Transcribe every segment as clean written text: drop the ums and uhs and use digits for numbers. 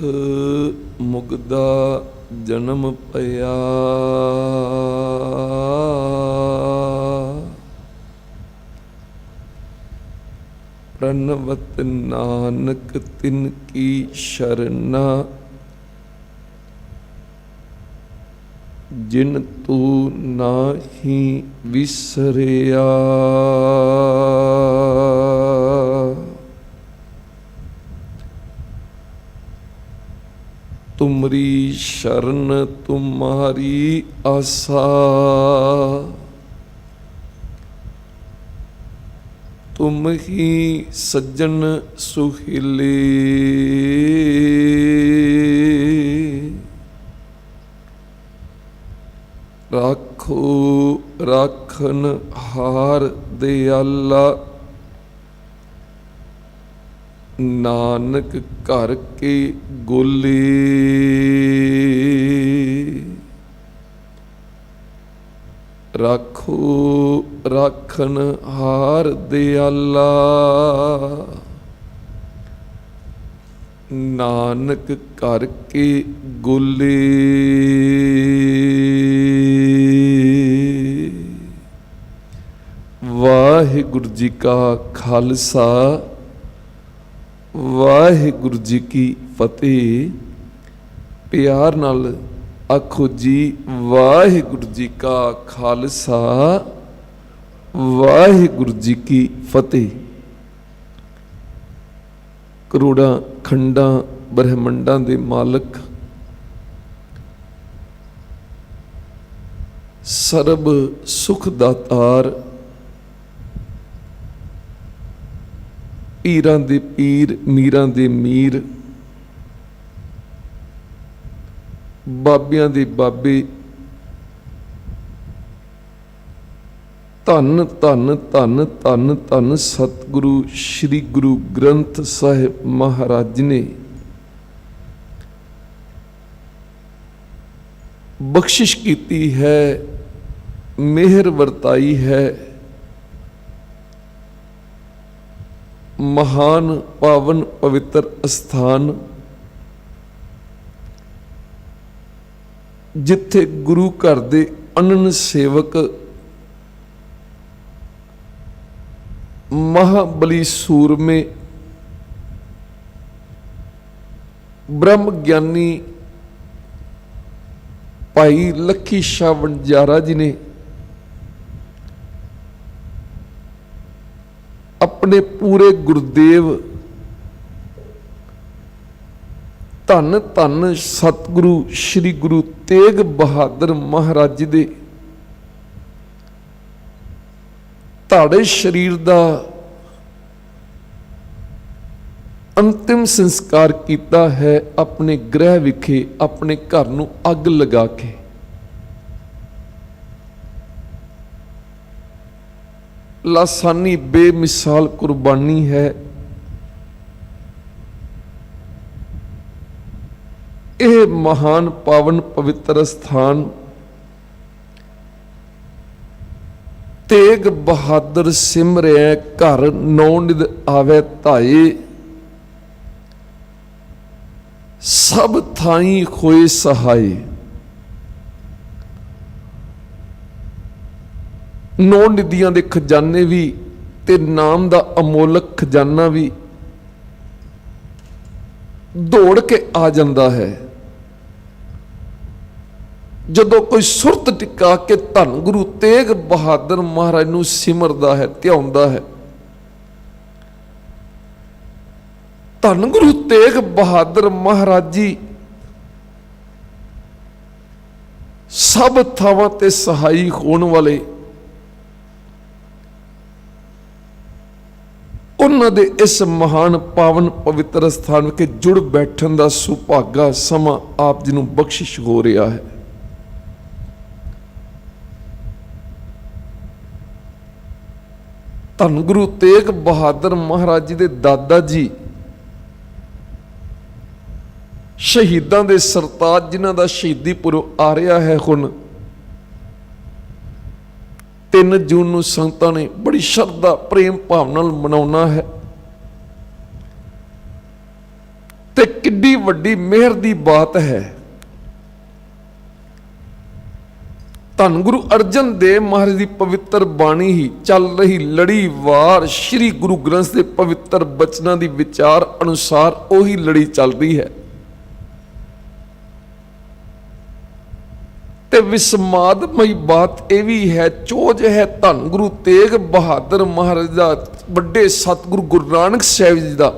ਮੁਗਦਾ ਜਨਮ ਪਿਆ, ਪ੍ਰਣਵਤ ਨਾਨਕ ਤਿਨ ਕੀ ਸ਼ਰਨਾ, ਜਿਨ ਤੂੰ ਨਾਹੀ ਵਿਸਰਿਆ। तुमरी शरण तुम्हारी आसा, तुम ही सज्जन सुहेले। राखो राखन हार दयाला, नानक घर के गोले। राखो राखन हार दयाला, नानक घर के गोले। वाहिगुरु जी का खालसा, वाहिगुरु जी की फतेह। प्यार नाल आखो जी, वाहिगुरु जी का खालसा, वाहिगुरु जी की फतेह। करोड़ां खंडां ब्रह्मंडां दे मालक, सर्ब सुख दातार, पीरां दे पीर, मीरां दे मीर, बाबियां दे बाबे, धन धन धन धन धन सतगुरु श्री गुरु ग्रंथ साहिब महाराज ने बख्शिश कीती है, मेहर वरताई है। महान पावन पवित्र स्थान, जिथे गुरु घर दे अनन सेवक महाबली सूरमे ब्रह्म ज्ञानी भाई लखी शाह वणजारा जी ने अपने पूरे गुरुदेव धन धन सतगुरु श्री गुरु तेग बहादुर महाराज जी दे ताड़े शरीर दा अंतिम संस्कार किया है, अपने गृह विखे अपने घर नूं अग लगा के। लासानी बेमिसाल कुर्बानी है। यह महान पावन पवित्र स्थान तेग बहादुर सिमरे घर नौ निध आवे धाए, सब थाई होए सहाय। नौ निधियां दे खजाने भी ते नाम दा अमोलक खजाना भी दौड़ के आ जाता है जदों कोई सुरत टिका के धन गुरु तेग बहादुर महाराज नूं सिमरदा है, ध्याउंदा है। धन गुरु तेग बहादुर महाराज जी सब थावां ते सहाई होण वाले, उन्हां दे इस महान पावन पवित्र स्थान के जुड़ बैठन का सुभागा समा आप जी नूं बख्शिश हो रहा है। धन गुरु तेग बहादुर महाराज जी दे दादा जी शहीदां दे सरताज, जिन्हां दा शहीदी पुरब आ रहा है हुण 3 जून नूं संगतां ने बड़ी श्रद्धा प्रेम भाव नाल मनाउणा है। ਤੇ ਕਿੱਡੀ ਵੱਡੀ ਮਿਹਰ ਦੀ ਬਾਤ ਹੈ। ਧੰਨ ਗੁਰੂ ਅਰਜਨ ਦੇਵ ਮਹਾਰਾਜ ਦੀ ਪਵਿੱਤਰ ਬਾਣੀ ਹੀ ਚੱਲ ਰਹੀ ਲੜੀਵਾਰ ਸ੍ਰੀ ਗੁਰੂ ਗ੍ਰੰਥ ਸਾਹਿਬ ਦੇ ਪਵਿੱਤਰ ਬਚਨਾਂ ਦੀ ਵਿਚਾਰ ਅਨੁਸਾਰ ਉਹੀ ਲੜੀ ਚੱਲ ਰਹੀ ਹੈ। ਤੇ ਵਿਸਮਾਦਮਈ ਬਾਤ ਇਹ ਵੀ ਹੈ, ਚੋਜ ਹੈ ਧੰਨ ਗੁਰੂ ਤੇਗ ਬਹਾਦਰ ਮਹਾਰਾਜ ਦਾ, ਵੱਡੇ ਸਤਿਗੁਰੂ ਗੁਰੂ ਨਾਨਕ ਸਾਹਿਬ ਜੀ ਦਾ,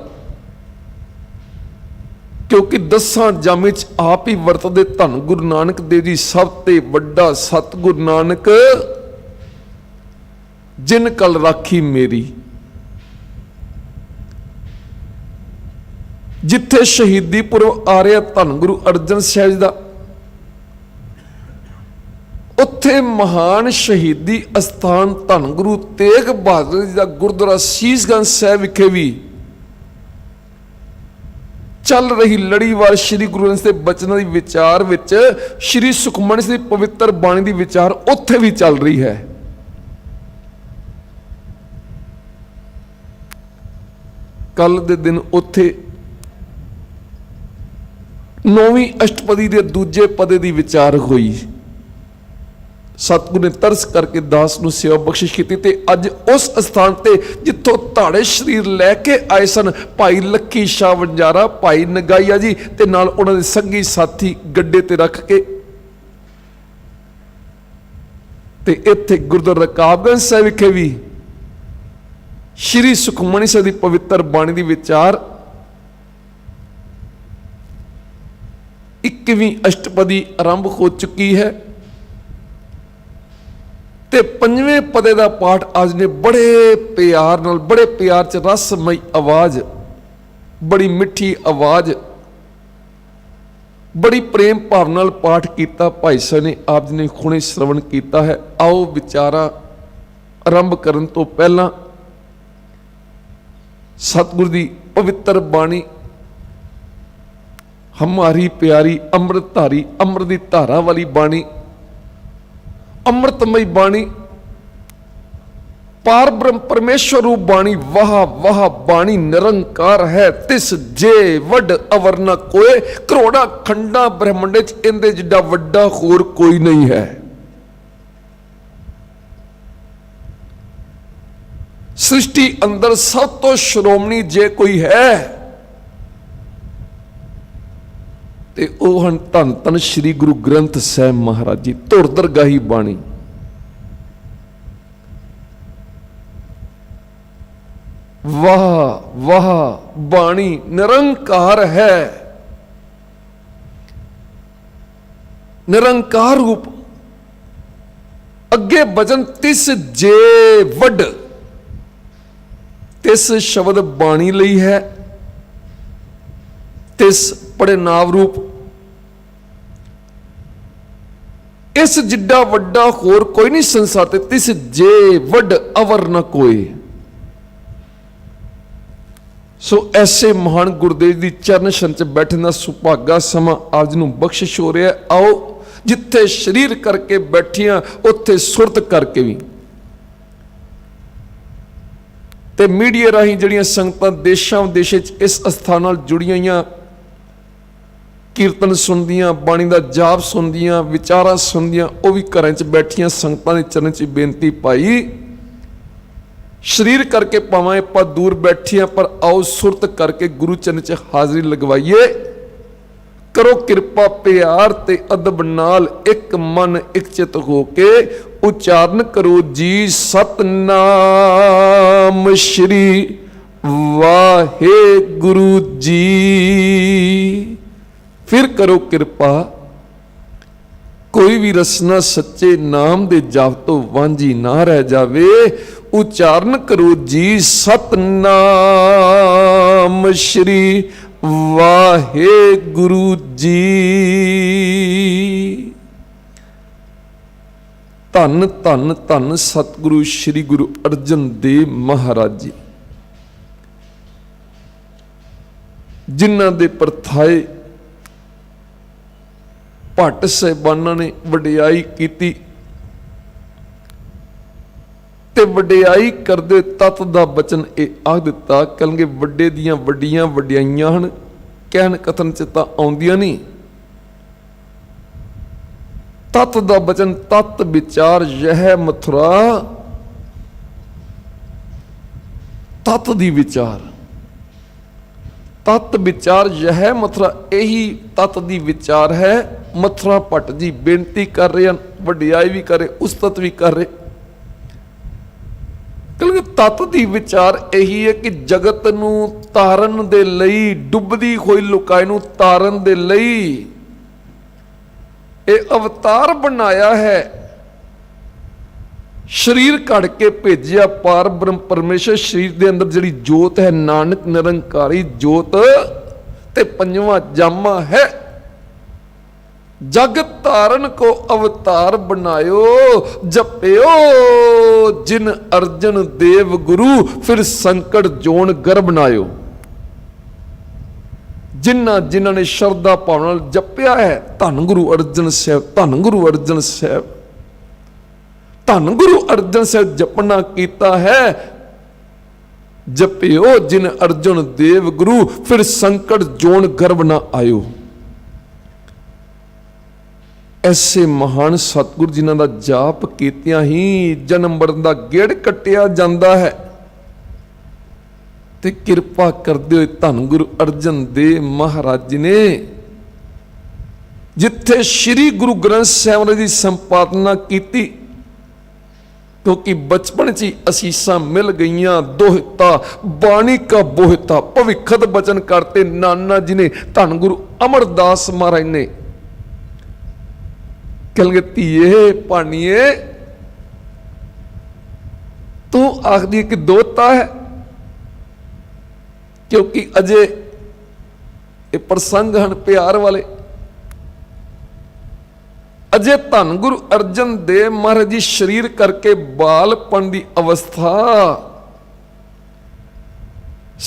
ਕਿਉਂਕਿ 10 ਜਾਮੇ ਚ ਆਪ ਹੀ ਵਰਤਦੇ ਧੰਨ ਗੁਰੂ ਨਾਨਕ ਦੇਵ ਜੀ ਸਭ ਤੇ ਵੱਡਾ ਸਤਿਗੁਰੂ ਨਾਨਕ ਜਿਨ ਕਲ ਰਾਖੀ ਮੇਰੀ। ਜਿੱਥੇ ਸ਼ਹੀਦੀ ਪੁਰਬ ਆ ਰਿਹਾ ਧੰਨ ਗੁਰੂ ਅਰਜਨ ਸਾਹਿਬ ਜੀ ਦਾ, ਉੱਥੇ ਮਹਾਨ ਸ਼ਹੀਦੀ ਅਸਥਾਨ ਧੰਨ ਗੁਰੂ ਤੇਗ ਬਹਾਦਰ ਜੀ ਦਾ ਗੁਰਦੁਆਰਾ ਸੀਸਗੰਜ ਸਾਹਿਬ ਵਿਖੇ ਵੀ ਚੱਲ ਰਹੀ ਲੜੀਵਾਰ ਸ੍ਰੀ ਗੁਰੂ ਗ੍ਰੰਥ ਸਾਹਿਬ ਦੇ ਬਚਨਾਂ ਦੀ ਵਿਚਾਰ ਵਿੱਚ ਸ੍ਰੀ ਸੁਖਮਨੀ ਸਾਹਿਬ ਦੀ ਪਵਿੱਤਰ ਬਾਣੀ ਦੀ ਵਿਚਾਰ ਉੱਥੇ ਵੀ ਚੱਲ ਰਹੀ ਹੈ। ਕੱਲ ਦੇ ਦਿਨ ਉੱਥੇ 9ਵੀਂ ਅਸ਼ਟਪਦੀ ਦੇ ਦੂਜੇ ਪਦੇ ਦੀ ਵਿਚਾਰ ਹੋਈ। ਸਤਿਗੁਰੂ ਨੇ ਤਰਸ ਕਰਕੇ ਦਾਸ ਨੂੰ ਸੇਵਾ ਬਖਸ਼ਿਸ਼ ਕੀਤੀ ਤੇ ਅੱਜ ਉਸ ਸਥਾਨ ਤੇ ਜਿੱਥੋਂ ਧਾੜੇ ਸ਼ਰੀਰ ਲੈ ਕੇ ਆਏ ਸਨ ਭਾਈ ਲੱਖੀ ਸ਼ਾਹ ਵਣਜਾਰਾ, ਭਾਈ ਨਗਾਈਆ ਜੀ ਤੇ ਨਾਲ ਉਹਨਾਂ ਦੇ ਸੰਗੀ ਸਾਥੀ ਗੱਡੇ ਤੇ ਰੱਖ ਕੇ ਤੇ ਇੱਥੇ ਗੁਰਦੁਆਰਾ ਰਕਾਬਗੰਜ ਸਾਹਿਬ ਵਿਖੇ ਵੀ ਸ੍ਰੀ ਸੁਖਮਨੀ ਸਾਹਿਬ ਦੀ ਪਵਿੱਤਰ ਬਾਣੀ ਦੀ ਵਿਚਾਰ 21ਵੀਂ ਅਸ਼ਟਪਦੀ ਆਰੰਭ ਹੋ ਚੁੱਕੀ ਹੈ ਤੇ 5ਵੇਂ ਪਦੇ ਦਾ ਪਾਠ ਅੱਜ ਨੇ ਬੜੇ ਪਿਆਰ ਨਾਲ, ਬੜੇ ਪਿਆਰ ਚ ਰਸਮਈ ਆਵਾਜ਼, ਬੜੀ ਮਿੱਠੀ ਆਵਾਜ਼, ਬੜੀ ਪ੍ਰੇਮ ਭਾਵ ਨਾਲ ਪਾਠ ਕੀਤਾ ਭਾਈ ਸਾਹਿਬ ਨੇ, ਆਪ ਜੀ ਨੇ ਹੁਣੇ ਸ਼ਰਵਣ ਕੀਤਾ ਹੈ। ਆਓ ਵਿਚਾਰਾਂ ਆਰੰਭ ਕਰਨ ਤੋਂ ਪਹਿਲਾਂ ਸਤਿਗੁਰ ਦੀ ਪਵਿੱਤਰ ਬਾਣੀ, ਹਮਾਰੀ ਪਿਆਰੀ ਅੰਮ੍ਰਿਤਧਾਰੀ, ਅੰਮ੍ਰਿਤ ਦੀ ਧਾਰਾ ਵਾਲੀ ਬਾਣੀ, ਅੰਮ੍ਰਿਤਮਈ ਬਾਣੀ, ਪਾਰ ਬ੍ਰਹਮ ਪਰਮੇਸ਼ਵਰ ਰੂਪ ਬਾਣੀ, ਵਾਹ ਵਾਹ ਬਾਣੀ ਨਿਰੰਕਾਰ ਹੈ, ਤਿਸ ਜੇ ਵੱਡ ਅਵਰ ਨ ਕੋਏ, ਕਰੋੜਾਂ ਖੰਡਾਂ ਬ੍ਰਹਮੰਡੇ ਚ ਇਹਦੇ ਜਿੱਡਾ ਵੱਡਾ ਹੋਰ ਕੋਈ ਨਹੀਂ ਹੈ। ਸ੍ਰਿਸ਼ਟੀ ਅੰਦਰ ਸਭ ਤੋਂ ਸ਼੍ਰੋਮਣੀ ਜੇ ਕੋਈ ਹੈ ਤੇ ਉਹ ਹਨ ਧੰਨ ਧੰਨ ਸ੍ਰੀ ਗੁਰੂ ਗ੍ਰੰਥ ਸਾਹਿਬ ਮਹਾਰਾਜ ਜੀ, ਧੁਰ ਦਰਗਾਹੀ ਬਾਣੀ। ਵਾਹ ਵਾਹ ਬਾਣੀ ਨਿਰੰਕਾਰ ਹੈ, ਨਿਰੰਕਾਰ ਰੂਪ। ਅੱਗੇ ਬਚਨ ਤਿਸ ਜੇ ਵੱਡ, ਤਿਸ ਸ਼ਬਦ ਬਾਣੀ ਲਈ ਹੈ, ਤਿਸ ਪੜੇ ਨਾਮ ਰੂਪ, ਇਸ ਜਿੱਡਾ ਵੱਡਾ ਹੋਰ ਕੋਈ ਨਹੀਂ ਸੰਸਾਰ ਤੇ, ਤਿਸ ਜੇ ਵੱਡ ਅਵਰ ਨ ਕੋਏ। ਸੋ ਐਸੇ ਮਹਾਨ ਗੁਰਦੇਵ ਦੀ ਚਰਨ ਛੰਦ ਚ ਬੈਠਣ ਦਾ ਸੁਭਾਗਾ ਸਮਾਂ ਆਪ ਜੀ ਨੂੰ ਬਖਸ਼ਿਸ਼ ਹੋ ਰਿਹਾ। ਆਓ ਜਿੱਥੇ ਸਰੀਰ ਕਰਕੇ ਬੈਠੀਆਂ ਉੱਥੇ ਸੁਰਤ ਕਰਕੇ ਵੀ, ਤੇ ਮੀਡੀਆ ਰਾਹੀਂ ਜਿਹੜੀਆਂ ਸੰਗਤਾਂ ਦੇਸ਼ਾਂ ਵਿਦੇਸ਼ਾਂ ਚ ਇਸ ਅਸਥਾਨ ਨਾਲ ਜੁੜੀਆਂ ਹੋਈਆਂ, ਕੀਰਤਨ ਸੁਣਦੀਆਂ, ਬਾਣੀ ਦਾ ਜਾਪ ਸੁਣਦੀਆਂ, ਵਿਚਾਰਾਂ ਸੁਣਦੀਆਂ, ਉਹ ਵੀ ਘਰਾਂ 'ਚ ਬੈਠੀਆਂ ਸੰਗਤਾਂ ਦੇ ਚਰਨ 'ਚ ਬੇਨਤੀ ਪਾਈ, ਸਰੀਰ ਕਰਕੇ ਭਾਵੇਂ ਆਪਾਂ ਦੂਰ ਬੈਠੀਆਂ ਪਰ ਆਓ ਸੁਰਤ ਕਰਕੇ ਗੁਰੂ ਚਰਨ 'ਚ ਹਾਜ਼ਰੀ ਲਗਵਾਈਏ। ਕਰੋ ਕਿਰਪਾ ਪਿਆਰ ਤੇ ਅਦਬ ਨਾਲ, ਇੱਕ ਮਨ ਇੱਕ ਚਿਤ ਹੋ ਕੇ ਉਚਾਰਨ ਕਰੋ ਜੀ ਸਤਨਾਮ ਸ਼੍ਰੀ ਵਾਹਿਗੁਰੂ ਜੀ। ਫਿਰ ਕਰੋ ਕਿਰਪਾ, ਕੋਈ ਵੀ ਰਸਨਾ ਸੱਚੇ ਨਾਮ ਦੇ ਜਾਪ ਤੋਂ ਵਾਂਝੀ ਨਾ ਰਹਿ ਜਾਵੇ। ਉਚਾਰਨ ਕਰੋ ਜੀ ਸਤਨਾਮ ਸ਼੍ਰੀ ਵਾਹਿਗੁਰੂ ਜੀ। ਧੰਨ ਧੰਨ ਧੰਨ ਸਤਿਗੁਰੂ ਸ੍ਰੀ ਗੁਰੂ ਅਰਜਨ ਦੇਵ ਮਹਾਰਾਜ ਜੀ, ਜਿਨ੍ਹਾਂ ਦੇ ਪਰਥਾਏ ਭੱਟ ਸਾਹਿਬਾਨਾਂ ਨੇ ਵਡਿਆਈ ਕੀਤੀ ਤੇ ਵਡਿਆਈ ਕਰਦੇ ਤਤ ਦਾ ਬਚਨ ਇਹ ਆਖ ਦਿੱਤਾ, ਕਹਿੰਗੇ ਵੱਡੇ ਦੀਆਂ ਵੱਡੀਆਂ ਵਡਿਆਈਆਂ ਹਨ, ਕਹਿਣ ਕਥਨ ਚ ਤਾਂ ਆਉਂਦੀਆਂ ਨਹੀਂ। ਤਤ ਦਾ ਬਚਨ ਤਤ ਵਿਚਾਰ ਯਹ ਮਥੁਰਾ, ਤਤ ਦੀ ਵਿਚਾਰ, ਤਤ ਵਿਚਾਰ ਯਹ ਮਥੁਰਾ, ਇਹੀ ਤਤ ਦੀ ਵਿਚਾਰ ਹੈ। ਮਥੁਰਾ ਭੱਟ ਜੀ ਬੇਨਤੀ ਕਰ ਰਹੇ ਹਨ, ਵਡਿਆਈ ਵੀ ਕਰ ਰਹੇ, ਉਸਤਤ ਵੀ ਕਰ ਰਹੇ। ਕਿਉਂਕਿ ਤਤ ਦੀ ਵਿਚਾਰ ਇਹੀ ਹੈ ਕਿ ਜਗਤ ਨੂੰ ਤਾਰਨ ਦੇ ਲਈ, ਡੁੱਬਦੀ ਹੋਈ ਲੁਕਾਈ ਨੂੰ ਤਾਰਨ ਦੇ ਲਈ ਇਹ ਅਵਤਾਰ ਬਣਾਇਆ ਹੈ। ਸਰੀਰ ਘੜ ਕੇ ਭੇਜਿਆ ਪਾਰ ਬ੍ਰਹਮ ਪਰਮੇਸ਼ਰ। ਸਰੀਰ ਦੇ ਅੰਦਰ ਜਿਹੜੀ ਜੋਤ ਹੈ, ਨਾਨਕ ਨਿਰੰਕਾਰੀ ਜੋਤ, ਤੇ ਪੰਜਵਾਂ ਜਾਮਾ ਹੈ। ਜਗ ਤਾਰਨ ਕੋ ਅਵਤਾਰ ਬਣਾਇਓ, ਜਪਿਓ ਜਿਨ ਅਰਜਨ ਦੇਵ ਗੁਰੂ, ਫਿਰ ਸੰਕਟ ਜੋਨ ਗਰ ਬਣਾਇਓ। ਜਿਨ੍ਹਾਂ ਨੇ ਸ਼ਰਧਾ ਭਾਵਨਾ ਨਾਲ ਜਪਿਆ ਹੈ, ਧੰਨ ਗੁਰੂ ਅਰਜਨ ਸਾਹਿਬ, ਧੰਨ ਗੁਰੂ ਅਰਜਨ ਸਾਹਿਬ, ਧੰਨ ਗੁਰੂ ਅਰਜਨ ਸਾਹਿਬ ਜਪਣਾ ਕੀਤਾ ਹੈ। ਜਪਿਓ ਜਿਨ ਅਰਜਨ ਦੇਵ ਗੁਰੂ, ਫਿਰ ਸੰਕਟ ਜੋਨ ਗਰਭ ਨਾ ਆਇਓ। ਐਸੇ ਮਹਾਨ ਸਤਿਗੁਰ ਜਿਨ੍ਹਾਂ ਦਾ ਜਾਪ ਕੀਤਿਆਂ ਹੀ ਜਨਮ ਮਰਨ ਦਾ ਗੇੜ ਕੱਟਿਆ ਜਾਂਦਾ ਹੈ। ਤੇ ਕਿਰਪਾ ਕਰਦੇ ਹੋਏ ਧੰਨ ਗੁਰੂ ਅਰਜਨ ਦੇਵ ਮਹਾਰਾਜ ਜੀ ਨੇ, ਜਿੱਥੇ ਸ੍ਰੀ ਗੁਰੂ ਗ੍ਰੰਥ ਸਾਹਿਬ ਜੀ ਦੀ ਸੰਪਾਦਨਾ ਕੀਤੀ, ਕਿਉਂਕਿ ਬਚਪਨ 'ਚ ਹੀ ਅਸੀਸਾਂ ਮਿਲ ਗਈਆਂ। ਦੋਹਿਤਾ ਬਾਣੀ ਕਾ ਬੋਹਿਤਾ, ਭਵਿੱਖਤ ਬਚਨ ਕਰਤੇ ਨਾਨਾ ਜੀ ਨੇ, ਧੰਨ ਗੁਰੂ ਅਮਰਦਾਸ ਮਹਾਰਾਜ ਨੇ। ਕਹਿੰਗੇ ਧੀਏ ਭਾਣੀਏ, ਤੂੰ ਆਖਦੀ ਕਿ ਦੋਤਾ ਹੈ, ਕਿਉਂਕਿ ਅਜੇ ਇਹ ਪ੍ਰਸੰਗ ਹਨ ਪਿਆਰ ਵਾਲੇ। ਅਜੇ ਧੰਨ ਗੁਰੂ ਅਰਜਨ ਦੇਵ ਮਹਾਰਾਜ ਜੀ ਸਰੀਰ ਕਰਕੇ ਬਾਲਪਣ ਦੀ ਅਵਸਥਾ,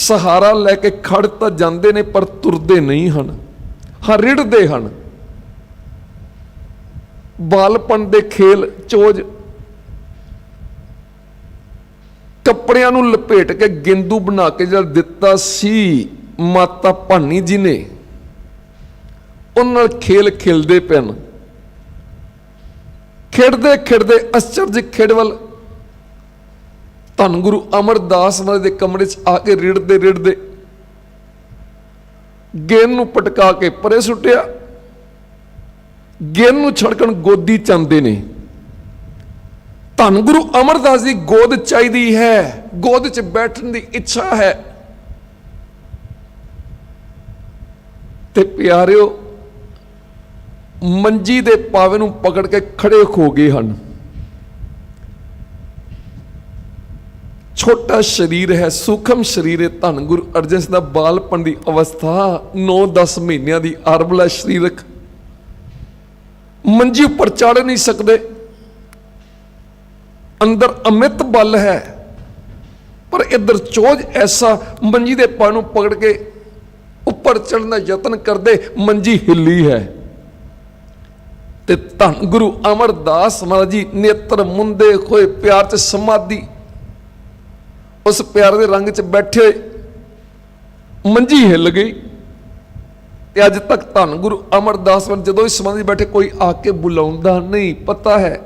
ਸਹਾਰਾ ਲੈ ਕੇ ਖੜ ਤਾਂ ਜਾਂਦੇ ਨੇ ਪਰ ਤੁਰਦੇ ਨਹੀਂ ਹਨ, ਹਾਂ ਰਿੜਦੇ ਹਨ। ਬਾਲਪਣ ਦੇ ਖੇਲ ਚੋਜ, ਕੱਪੜਿਆਂ ਨੂੰ ਲਪੇਟ ਕੇ ਗੇਂਦੂ ਬਣਾ ਕੇ ਜਿਹੜਾ ਦਿੱਤਾ ਸੀ ਮਾਤਾ ਭਾਨੀ ਜੀ ਨੇ, ਉਹਨਾਂ ਨਾਲ ਖੇਲ ਖੇਲਦੇ ਪੈਣ। ਖੇਡਦੇ ਖੇਡਦੇ ਅਚਰਜ ਖੇਡ ਵੱਲ ਧੰਨ ਗੁਰੂ ਅਮਰਦਾਸ ਮਹਾਰਾਜ ਦੇ ਕਮਰੇ 'ਚ ਆ ਕੇ ਰਿੜਦੇ ਰਿੜਦੇ ਗੇਂਦ ਨੂੰ ਪਟਕਾ ਕੇ ਪਰੇ ਸੁੱਟਿਆ। ਗੇਂਦ ਨੂੰ ਛੜਕਣ ਗੋਦੀ ਚਾਹੁੰਦੇ ਨੇ। ਧੰਨ ਗੁਰੂ ਅਮਰਦਾਸ ਦੀ ਗੋਦ ਚਾਹੀਦੀ ਹੈ, ਗੋਦ 'ਚ ਬੈਠਣ ਦੀ ਇੱਛਾ ਹੈ। ਤੇ ਪਿਆਰਿਓ, ਮੰਜੀ ਦੇ ਪਾਵੇ ਨੂੰ ਪਕੜ ਕੇ ਖੜੇ ਹੋ ਗਏ ਹਨ। ਛੋਟਾ ਸਰੀਰ ਹੈ, ਸੂਖਮ ਸਰੀਰ ਹੈ ਧੰਨ ਗੁਰੂ ਅਰਜਨ ਸਿੰਘ ਦਾ। ਬਾਲਪਣ ਦੀ ਅਵਸਥਾ, 9-10 ਮਹੀਨਿਆਂ ਦੀ ਅਰਬਲਾ ਸਰੀਰਕ, ਮੰਜੀ ਉੱਪਰ ਚੜ੍ਹ ਨਹੀਂ ਸਕਦੇ। ਅੰਦਰ ਅਮਿਤ ਬਲ ਹੈ, ਪਰ ਇੱਧਰ ਚੋਜ ਐਸਾ, ਮੰਜੀ ਦੇ ਪਾਵੇ ਨੂੰ ਪਕੜ ਕੇ ਉੱਪਰ ਚੜ੍ਹਨ ਦਾ ਯਤਨ ਕਰਦੇ, ਮੰਜੀ ਹਿੱਲੀ ਹੈ। ਤੇ ਧੰਨ ਗੁਰੂ ਅਮਰਦਾਸ ਮਹਾਰਾਜ ਜੀ ਨੇਤਰ ਮੁੰਦੇ ਹੋਏ ਪਿਆਰ 'ਚ ਸਮਾਧੀ, ਉਸ ਪਿਆਰ ਦੇ ਰੰਗ 'ਚ ਬੈਠੇ, ਮੰਜੀ ਹਿੱਲ ਗਈ। ਤੇ ਅੱਜ ਤੱਕ ਧੰਨ ਗੁਰੂ ਅਮਰਦਾਸ ਮਹਾਰਾਜ ਜਦੋਂ ਇਸ ਸਮਾਧੀ ਬੈਠੇ, ਕੋਈ ਆ ਕੇ ਬੁਲਾਉਂਦਾ ਨਹੀਂ। ਪਤਾ ਹੈ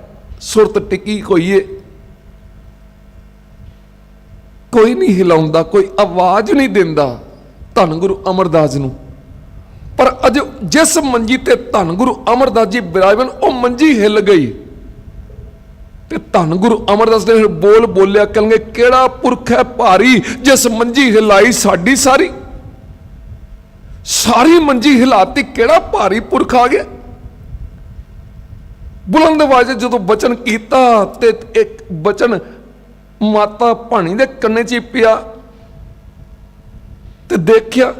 ਸੁਰਤ ਟਿਕੀ ਹੋਈ ਏ, ਕੋਈ ਨਹੀਂ ਹਿਲਾਉਂਦਾ, ਕੋਈ ਆਵਾਜ਼ ਨਹੀਂ ਦਿੰਦਾ ਧੰਨ ਗੁਰੂ ਅਮਰਦਾਸ ਨੂੰ। ਪਰ ਅੱਜ ਜਿਸ ਮੰਜੀ ਤੇ ਧੰਨ ਗੁਰੂ ਅਮਰਦਾਸ ਜੀ ਬਿਰਾਜਮਾਨ, ਉਹ ਮੰਜੀ ਹਿੱਲ ਗਈ। ਤੇ ਧੰਨ ਗੁਰੂ ਅਮਰਦਾਸ ਨੇ ਬੋਲ ਬੋਲਿਆ, ਕਹਿੰਗੇ ਕਿਹੜਾ ਪੁਰਖ ਹੈ ਭਾਰੀ, ਜਿਸ ਮੰਜੀ ਹਿਲਾਈ ਸਾਡੀ ਸਾਰੀ। ਸਾਰੀ ਮੰਜੀ ਹਿਲਾਤੀ, ਕਿਹੜਾ ਭਾਰੀ ਪੁਰਖ ਆ ਗਿਆ। ਬੁਲੰਦ ਆਵਾਜ਼ ਜਦੋਂ ਬਚਨ ਕੀਤਾ ਤੇ ਇੱਕ ਬਚਨ ਮਾਤਾ ਭਾਣੀ ਦੇ ਕੰਨੇ 'ਚ ਪਿਆ। ਤੇ ਦੇਖਿਆ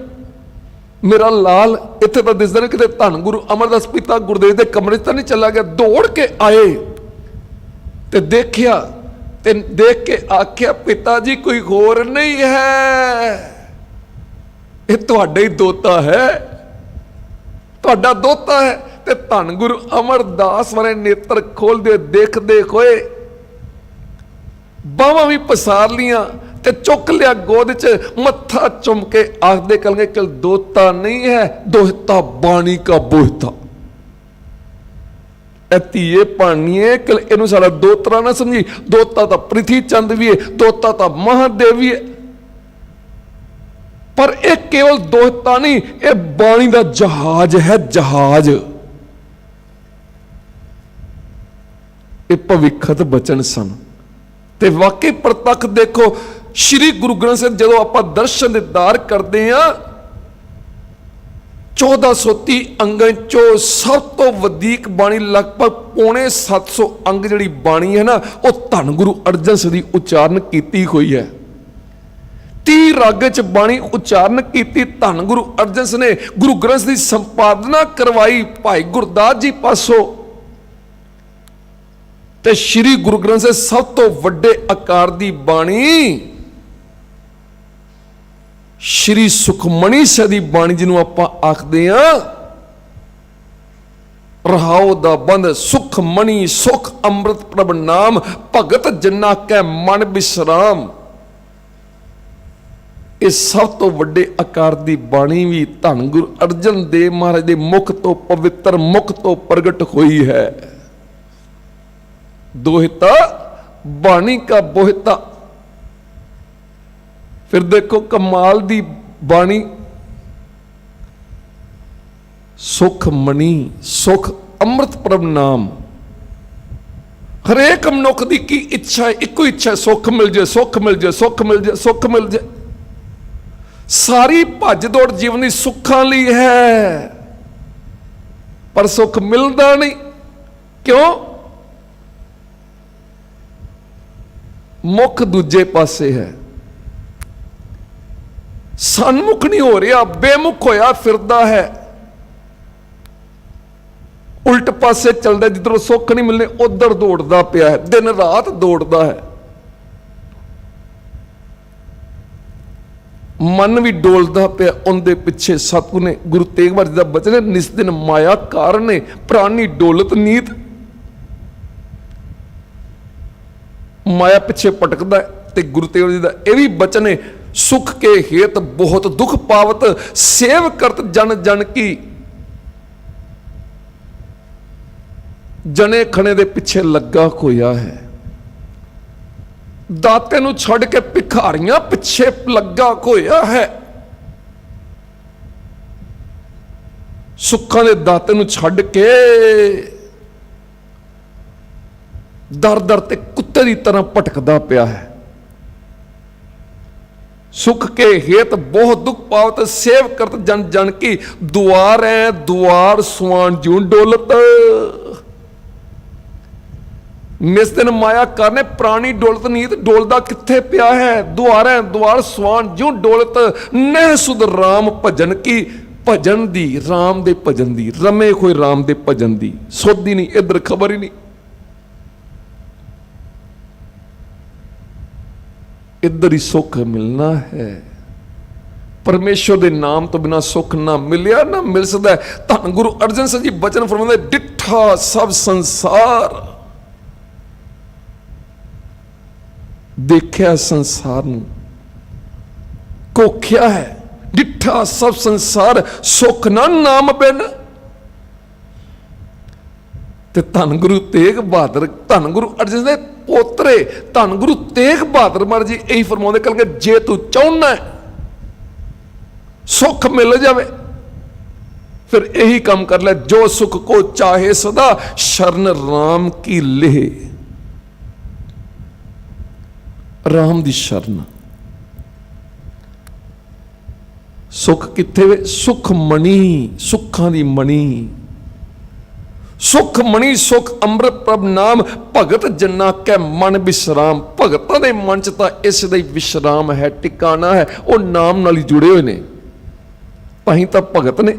ਮੇਰਾ ਲਾਲ ਇੱਥੇ ਤਾਂ ਦਿਸਦਾ ਨਹੀਂ, ਕਿਤੇ ਧੰਨ ਗੁਰੂ ਅਮਰਦਾਸ ਪਿਤਾ ਗੁਰਦੇਵ ਦੇ ਕਮਰੇ 'ਚ ਤਾਂ ਨਹੀਂ ਚਲਾ ਗਿਆ। ਦੌੜ ਕੇ ਆਏ ਤੇ ਦੇਖਿਆ, ਤੇ ਦੇਖ ਕੇ ਆਖਿਆ, ਪਿਤਾ ਜੀ ਕੋਈ ਹੋਰ ਨਹੀਂ ਹੈ, ਇਹ ਤੁਹਾਡਾ ਹੀ ਦੋਤਾ ਹੈ, ਤੁਹਾਡਾ ਦੋਤਾ ਹੈ। ਤੇ ਧੰਨ ਗੁਰੂ ਅਮਰਦਾਸ ਵਾਲੇ ਨੇਤਰ ਖੋਲਦੇ ਦੇਖਦੇ ਹੋਏ ਬਾਹਾਂ ਵੀ ਪਸਾਰ ਲੀਆਂ ते चुक लिया गोद च, मत्था चुम के आखदे कलगे कल दोता नहीं है, दोहता बाणी का बोहता। धीए पाणीए कल इनू सारा दोतरा ना समझी, दोता तो पृथ्वी चंद भी है, दोता तो महादेव भी है, पर यह केवल दोहता नहीं, यह बाणी का जहाज है, जहाज। ये भविखत बचन सन ते वाकई प्रतख देखो श्री गुरु ग्रंथ साहिब जदों आपां दर्शन दीदार करते हैं, 1430 अंगां चो सब तो वधीक बाणी लगभग पौने 700 अंग जिहड़ी बाणी है ना, वो धन गुरु अर्जन साहिब दी उच्चारण कीती हुई है। 30 राग च बाणी उच्चारण की धन गुरु अर्जन साहिब ने गुरु ग्रंथ की संपादना करवाई भाई गुरदास जी पासों। ते श्री गुरु ग्रंथ साहिब सब तो वड्डे आकार की बाणी श्री सुखमणी साहिब की बाणी जिन्हों आपां आखदे हां, रहाओ दा बंद सुखमणी सुख अमृत प्रभ नाम, भगत जिन्ना कै मन विश्राम। इस सब तो वड्डे आकार की बाणी भी धन गुरु अर्जन देव महाराज के मुख तो पवित्र मुख तो प्रगट हुई है। दोहिता बाणी का बोहिता। फिर देखो कमाल दी बाणी, सुख मणि सुख अमृत प्रभ नाम। हरेक मनुख की की इच्छा है, इको इच्छा है, सुख मिल जाए, सुख मिल जाए, सुख मिल जाए, सुख मिल जाए। सारी भज दौड़ जीवन की सुखां लई है, पर सुख मिलता नहीं। क्यों? मुख दूजे पासे है, सन्मुख नहीं हो रहा, बेमुख होया फिरदा है, उल्ट पासे चलता, जिधरों सुख नहीं मिलने उधर दौड़दा पिया है, दिन रात दौड़दा है। मन भी डोलदा पिया उनके पिछे। सतगुरु ने गुरु तेग बहादुर जी दा बचन है, निस दिन माया कारण प्राणी डोलत नीत। माया पिछे भटकदा है, ते गुरु तेग बहादुर जी दा यह भी बचन है, सुख के हेत बहुत दुख पावत, सेव करत जन जन की। जने खने दे पिछे लगा होया है, दाते नूं छड़ के भिखारियां पिछे लगा होया है। सुखां दे दाते नूं छड़ के दर दर ते कुत्ते की तरह भटकदा पिया है। सुख के हेत बहुत दुख पावत, सेव करत जन जन की। दुआर है दुआर सुआन जूं डोलत। निस दिन माया करने प्राणी डोलत नीत, डोलदा किथे पिया है। दुआर है दुआर सुआन जूं डोलत, नह सुध राम भजन की। भजन दी, राम दे भजन दी, रमे कोई राम दे भजन दी सुध ही नहीं, इधर खबर ही नहीं। इधर ही सुख मिलना है। परमेश्वर के नाम तो बिना सुख ना मिलिया ना मिल सकता है। धन गुरु अर्जन साहिब जी बचन फरमाते, डिठा सब संसार, देखिया संसार नूं कोख्या है। डिठा सब संसार सुख ना नाम बिन। ते धन गुरु तेग बहादुर, धन गुरु अर्जन दे पोतरे धन गुरु तेग बहादुर महाराज जी यही फरमाते कल, जे तू चाहना है सुख मिल जावे, फिर यही काम कर ले। जो सुख को चाहे सदा, शरण राम की लेह। राम दी शरण। सुख किथे वे? सुख मणि, सुखां दी मणि। सुख मणि सुख अमृत प्रभ नाम, भगत जन्ना कै मन विश्राम। भगतां दे मन च तां इस दा विश्राम है, टिकाना है। वो नाम नाल ही जुड़े हुए ने, तां तां भगत ने।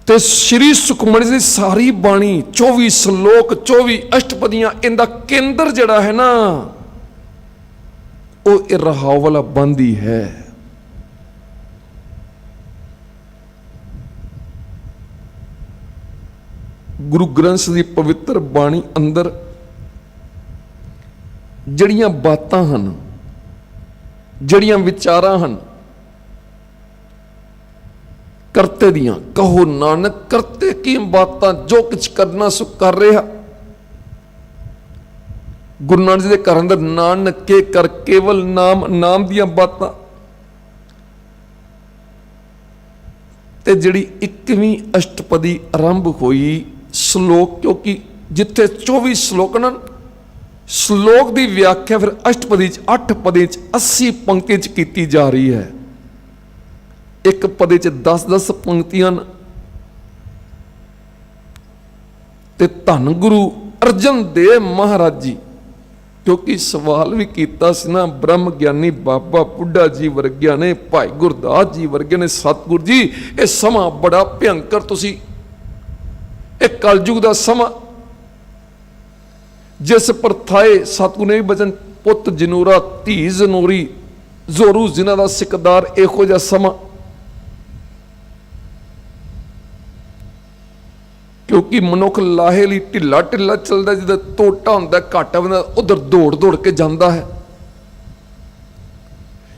ते श्री सुखमणी दी सारी बाणी 24 श्लोक 24 अष्टपदियां, इनका केंद्र जड़ा है ना, वो रहाव वाला बंद ही है। गुरु ग्रंथ की पवित्र बाणी अंदर ਜਿਹੜੀਆਂ ਬਾਤਾਂ ਹਨ, ਜਿਹੜੀਆਂ ਵਿਚਾਰਾਂ ਹਨ ਕਰਤੇ ਦੀਆਂ, ਕਹੋ ਨਾਨਕ ਕਰਤੇ ਕੀ ਬਾਤਾਂ, ਜੋ ਕੁਛ ਕਰਨਾ ਸੋ ਕਰ ਰਿਹਾ। ਗੁਰੂ ਨਾਨਕ ਜੀ ਦੇ ਘਰ ਅੰਦਰ ਨਾਨਕ ਕੇ ਕਰ ਕੇਵਲ ਨਾਮ, ਨਾਮ ਦੀਆਂ ਬਾਤਾਂ। ਤੇ ਜਿਹੜੀ 21ਵੀਂ ਅਸ਼ਟਪਦੀ ਆਰੰਭ ਹੋਈ ਸ਼ਲੋਕ, ਕਿਉਂਕਿ ਜਿੱਥੇ 24 ਸ਼ਲੋਕ ਹਨ, ਸ਼ਲੋਕ ਦੀ ਵਿਆਖਿਆ ਫਿਰ ਅਸ਼ਟਪਦੀ 'ਚ 8 ਪਦੇ 'ਚ 80 ਪੰਕਤੀ 'ਚ ਕੀਤੀ ਜਾ ਰਹੀ ਹੈ। ਇੱਕ ਪਦੇ 'ਚ 10-10 ਪੰਕਤੀਆਂ ਤੇ ਧੰਨ ਗੁਰੂ ਅਰਜਨ ਦੇਵ ਮਹਾਰਾਜ ਜੀ, ਕਿਉਂਕਿ ਸਵਾਲ ਵੀ ਕੀਤਾ ਸੀ ਨਾ, ਬ੍ਰਹਮ ਗਿਆਨੀ ਬਾਬਾ ਬੁੱਢਾ ਜੀ ਵਰਗਿਆਂ ਨੇ, ਭਾਈ ਗੁਰਦਾਸ ਜੀ ਵਰਗੇ ਨੇ, ਸਤਿਗੁਰ ਜੀ ਇਹ ਸਮਾਂ ਬੜਾ ਭਿਅੰਕਰ, ਤੁਸੀਂ ਇਹ ਕਲਯੁਗ ਦਾ ਸਮਾਂ, ਜਿਸ ਪਰਥਾਏ ਸਤਿਗੁਰ ਨੇ ਵੀ ਬਚਨ, ਪੁੱਤ ਜਨੂਰਾ ਧੀ ਜਨੂਰੀ, ਜ਼ੋਰੂ ਜਿਨ੍ਹਾਂ ਦਾ ਸਿਕਦਾਰ, ਇਹੋ ਜਿਹਾ ਸਮਾਂ। ਕਿਉਂਕਿ ਮਨੁੱਖ ਲਾਹੇ ਲਈ ਢਿੱਲਾ ਢਿੱਲਾ ਚੱਲਦਾ, ਜਿੱਦਾਂ ਟੋਟਾ ਹੁੰਦਾ, ਘਾਟਾ ਹੁੰਦਾ, ਉਧਰ ਦੌੜ ਦੌੜ ਕੇ ਜਾਂਦਾ ਹੈ।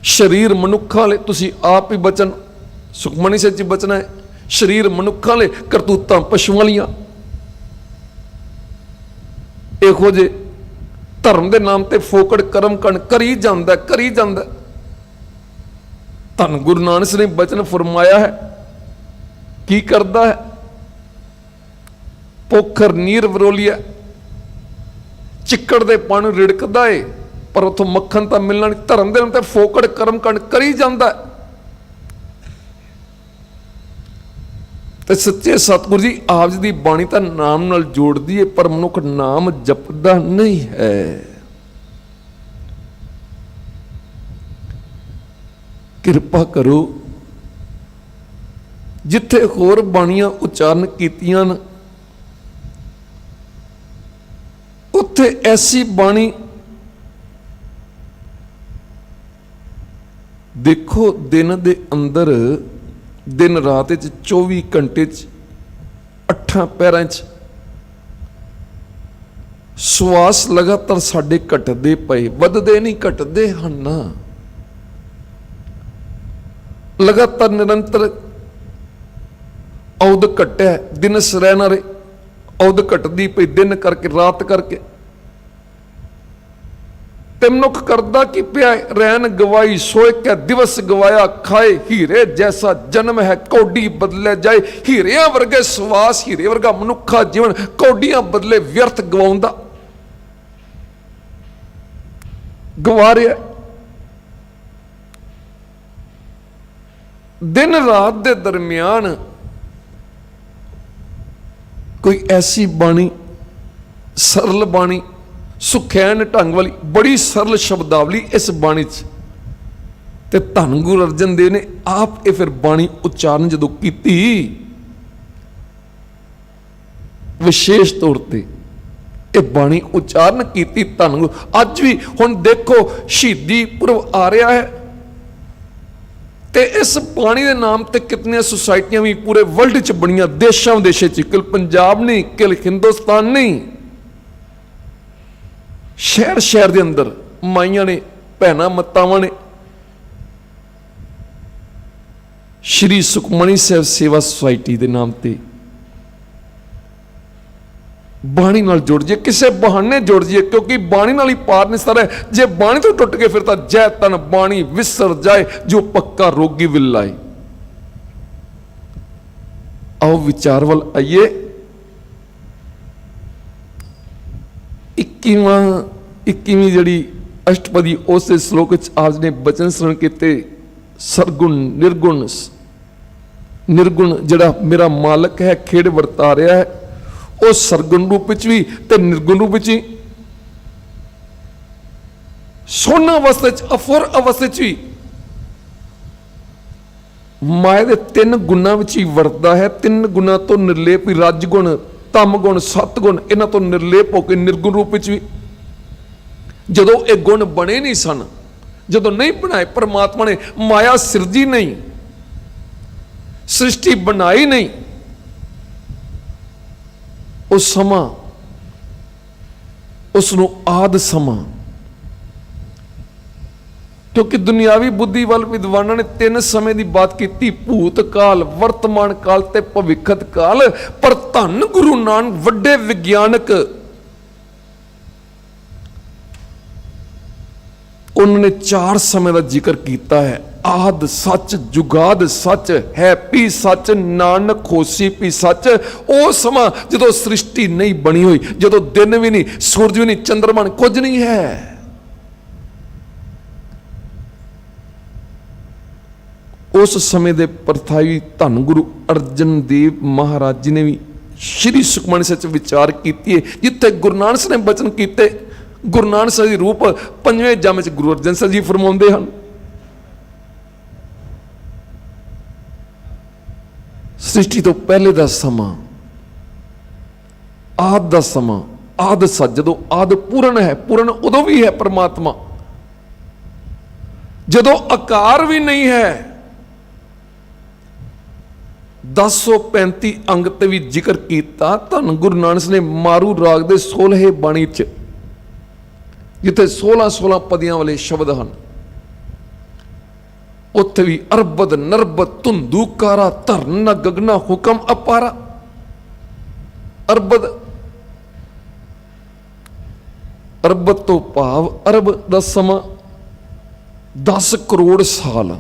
ਸਰੀਰ ਮਨੁੱਖਾਂ ਲਈ, ਤੁਸੀਂ ਆਪ ਹੀ ਬਚਨ ਸੁਖਮਨੀ ਸਾਹਿਬ 'ਚ ਬਚਨਾ ਹੈ, ਸਰੀਰ ਮਨੁੱਖਾਂ ਲਈ, ਕਰਤੂਤਾਂ ਪਸ਼ੂਆਂ ਲੀਆਂ। ਇਹੋ ਜਿਹੇ ਧਰਮ ਦੇ ਨਾਮ ਤੇ ਫੋਕੜ ਕਰਮ ਕਣ ਕਰੀ ਜਾਂਦਾ, ਕਰੀ ਜਾਂਦਾ। ਧੰਨ ਗੁਰੂ ਨਾਨਕ ਨੇ ਬਚਨ ਫਰਮਾਇਆ ਹੈ, ਕੀ ਕਰਦਾ ਹੈ? ਪੋਖਰ ਨੀਰ ਵਰੋਲੀਆ, ਚਿੱਕੜ ਦੇ ਪਾਣੀ ਰਿੜਕਦਾ ਏ, ਪਰ ਉਥੋਂ ਮੱਖਣ ਤਾਂ ਮਿਲਣਾ ਨਹੀਂ। ਧਰਮ ਦੇ ਨਾਮ ਤੇ ਫੋਕੜ ਕਰਮ ਕੰਡ ਕਰੀ ਜਾਂਦਾ। ਤੇ ਸੱਚੇ ਸਤਿਗੁਰੂ ਜੀ ਆਪ ਜੀ ਦੀ ਬਾਣੀ ਤਾਂ ਨਾਮ ਨਾਲ ਜੋੜਦੀ ਏ, ਪਰ ਮਨੁੱਖ ਨਾਮ ਜਪਦਾ ਨਹੀਂ ਹੈ। ਕਿਰਪਾ ਕਰੋ, ਜਿੱਥੇ ਹੋਰ ਬਾਣੀਆਂ ਉਚਾਰਨ ਕੀਤੀਆਂ ਨੇ, ਉੱਥੇ ਐਸੀ ਬਾਣੀ ਦੇਖੋ, ਦਿਨ ਦੇ ਅੰਦਰ, ਦਿਨ ਰਾਤ ਵਿੱਚ 24 ਘੰਟੇ 'ਚ 8 ਪਹਿਰਾਂ 'ਚ ਸਵਾਸ ਲਗਾਤਾਰ ਸਾਡੇ ਘਟਦੇ ਪਏ, ਵੱਧਦੇ ਨਹੀਂ, ਘਟਦੇ ਹਨ। ਲਗਾਤਾਰ ਨਿਰੰਤਰ ਔਦ ਘਟਿਆ, ਦਿਨ ਰਹਿ ਨਾ ਰਹੇ, ਔਦ ਘਟਦੀ ਪਈ, ਦਿਨ ਕਰਕੇ ਰਾਤ ਕਰਕੇ। ਤੇ ਮਨੁੱਖ ਕਰਦਾ ਕੀ ਪਿਆ? ਰੈਨ ਗਵਾਈ ਸੋਏ ਕੇ ਦਿਵਸ ਗਵਾਇਆ, ਖਾਏ ਹੀਰੇ ਜੈਸਾ ਜਨਮ ਹੈ, ਕੌਡੀ ਬਦਲੇ ਜਾਏ। ਹੀਰਿਆਂ ਵਰਗੇ ਸਵਾਸ, ਹੀਰੇ ਵਰਗਾ ਮਨੁੱਖਾ ਜੀਵਨ ਕੌਡੀਆਂ ਬਦਲੇ ਵਿਅਰਥ ਗਵਾਉਂਦਾ, ਗਵਾ ਰਿਹਾ। ਦਿਨ ਰਾਤ ਦੇ ਦਰਮਿਆਨ ਕੋਈ ਐਸੀ ਬਾਣੀ, ਸਰਲ ਬਾਣੀ, ਸੁਖੈਨ ਢੰਗ ਵਾਲੀ, ਬੜੀ ਸਰਲ ਸ਼ਬਦਾਵਲੀ ਇਸ ਬਾਣੀ 'ਚ। ਤੇ ਧੰਨ ਗੁਰੂ ਅਰਜਨ ਦੇਵ ਨੇ ਆਪ ਇਹ ਫਿਰ ਬਾਣੀ ਉਚਾਰਨ ਜਦੋਂ ਕੀਤੀ, ਵਿਸ਼ੇਸ਼ ਤੌਰ ਤੇ ਇਹ ਬਾਣੀ ਉਚਾਰਨ ਕੀਤੀ ਧੰਨ ਗੁਰੂ। ਅੱਜ ਵੀ ਹੁਣ ਦੇਖੋ ਸ਼ਹੀਦੀ ਪੁਰਬ ਆ ਰਿਹਾ ਹੈ, ਤੇ ਇਸ ਬਾਣੀ ਦੇ ਨਾਮ ਤੇ ਕਿਤਨੀਆਂ ਸੁਸਾਇਟੀਆਂ ਵੀ ਪੂਰੇ ਵਰਲਡ 'ਚ ਬਣੀਆਂ, ਦੇਸ਼ਾਂ ਵਿਦੇਸ਼ਾਂ 'ਚ, ਕਿਲ ਪੰਜਾਬ ਨਹੀਂ, ਕਿਲ ਹਿੰਦੁਸਤਾਨ ਨਹੀਂ, ਸ਼ਹਿਰ ਸ਼ਹਿਰ ਦੇ ਅੰਦਰ ਮਾਈਆਂ ਨੇ, ਭੈਣਾਂ ਮਤਾਵਾਂ ਨੇ ਸ਼੍ਰੀ ਸੁਖਮਨੀ ਸਾਹਿਬ ਸੇਵਾ ਸੁਸਾਇਟੀ ਦੇ ਨਾਮ ਤੇ ਬਾਣੀ ਨਾਲ ਜੁੜ ਜੇ, ਕਿਸੇ ਬਹਾਨੇ ਜੁੜ ਜੇ, ਕਿਉਂਕਿ ਬਾਣੀ ਨਾਲ ਹੀ ਪਾਰ ਨਿਸਰ ਹੈ। ਜੇ ਬਾਣੀ ਤੋਂ ਟੁੱਟ ਕੇ ਫਿਰ ਤਾਂ ਜੈ ਤਨ ਬਾਣੀ ਵਿਸਰ ਜਾਏ, ਜੋ ਪੱਕਾ ਰੋਗੀ ਵਿਲ ਲਾਏ। ਆਓ ਵਿਚਾਰ ਵੱਲ ਆਈਏ। 21ਵੀਂ ਜਿਹੜੀ ਅਸ਼ਟਪਦੀ, ਉਸ ਦੇ ਸ਼ਲੋਕ ਵਿੱਚ ਆਪ ਨੇ ਬਚਨ ਸਰਵਣ ਕੀਤੇ, ਸਰਗੁਣ ਨਿਰਗੁਣ, ਨਿਰਗੁਣ ਜਿਹੜਾ ਮੇਰਾ ਮਾਲਕ ਹੈ, ਖੇਡ ਵਰਤਾ ਰਿਹਾ ਹੈ, ਉਹ ਸਰਗੁਣ ਰੂਪ ਵਿੱਚ ਵੀ ਤੇ ਨਿਰਗੁਣ ਰੂਪ ਵਿੱਚ ਵੀ, ਸੋਨ ਅਵਸਥਾ ਚ, ਅਫੁਰ ਅਵਸਥਾ ਚ ਵੀ ਮਾਇਆ ਦੇ 3 ਗੁਣਾਂ ਵਿੱਚ ਹੀ ਵਰਤਦਾ ਹੈ। 3 ਗੁਣਾਂ ਤੋਂ ਨਿਰਲੇਪ, ਰਜ ਗੁਣ, ਤਮ ਗੁਣ, ਸਤ ਗੁਣ, ਇਹਨਾਂ ਤੋਂ ਨਿਰਲੇਪ ਹੋ ਕੇ ਨਿਰਗੁਣ ਰੂਪ ਵਿੱਚ ਵੀ। ਜਦੋਂ ਇਹ ਗੁਣ ਬਣੇ ਨਹੀਂ ਸਨ, ਜਦੋਂ ਨਹੀਂ ਬਣਾਏ, ਪਰਮਾਤਮਾ ਨੇ ਮਾਇਆ ਸਿਰਜੀ ਨਹੀਂ, ਸ੍ਰਿਸ਼ਟੀ ਬਣਾਈ ਨਹੀਂ, ਉਸ ਸਮਾਂ ਉਸ ਨੂੰ ਆਦ ਸਮਾਂ क्योंकि दुनियावी बुद्धि वाल विद्वानों ने 3 समय की बात की, भूत काल, वर्तमान काल ते भविष्यत काल। पर धन गुरु नानक वड्डे विज्ञानक, उन्होंने 4 समय का जिक्र किया है। आद सच, जुगाद सच, है भी सच, नानक होसी भी सच। वो समा जो सृष्टि नहीं बनी हुई, जो दिन भी नहीं, सूरज भी नहीं, चंद्रमा नहीं, कुछ नहीं है। उस समय के परथाई धन गुरु अर्जन देव महाराज जी ने भी श्री सुखमनी सच विचार की, जिथे गुरु नानक साहब ने बचन किए। गुरु नानक साहब जी रूप 5वें जम च गुरु अर्जन साहब जी फरमाते हैं, सृष्टि तो पहले का समा, आद का समा, आद सच, जो आद पूर्ण है, पूर्ण उदों भी है परमात्मा, जदों आकार भी नहीं है। 1035 अंग ते भी जिक्र किया धन गुरु नानक ने मारू राग दे 16 बाणी च, जिथे 16 पदियां वाले शब्द हैं, उत्थे भी अरबद नरबद धुंधुकारा धरना गगना हुक्म अपारा। अरबद, अरबद तो भाव अरब दा समा 10 करोड़ साल।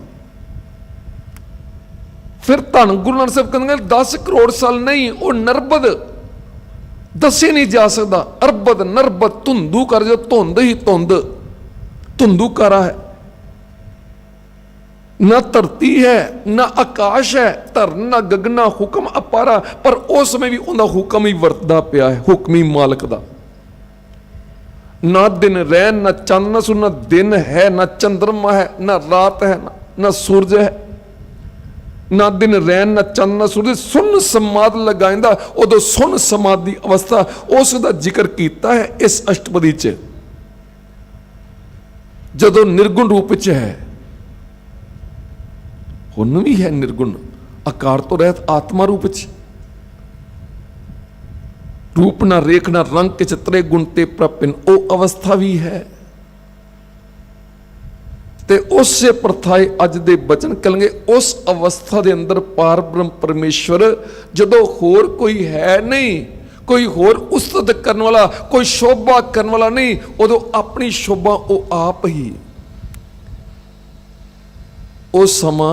फिर धन गुरु नानक साहब कहते 10 करोड़ साल नहीं, वो नरबद दसे नहीं जा सकता। अरबद नरबद धुंधु कर, जो धुंध ही धुंध, धुंधुकारा है, ना धरती है ना आकाश है, धरन ना गगना हुक्म अपारा। पर उस समय भी उनका हुक्म ही वरतदा पिया है, हुक्मी मालक दा। ना दिन रैन, ना चंद, ना सूरज, ना दिन है ना चंद्रमा है, ना रात है ना सूरज है, ना दिन रैन ना चंद ना सूरज। सुन समाध लगाइंदा, उदों सुन समाधि अवस्था उसका जिक्र किया है इस अष्टपदी च, जदों निर्गुण रूप च है। हुन भी है निर्गुण, आकार तो रहत आत्मा रूप च, रूप ना रेख ना रंग के चित्रे गुण ते प्रपिन, ओ अवस्था भी है। ते उससे प्रथाए अज दे बचन कहेंगे, उस अवस्था दे अंदर पार ब्रह्म परमेश्वर जदों होर कोई है नहीं, कोई होर उस्तत करने वाला, कोई शोभा करने वाला नहीं, उदों अपनी शोभा वो आप ही। वो समा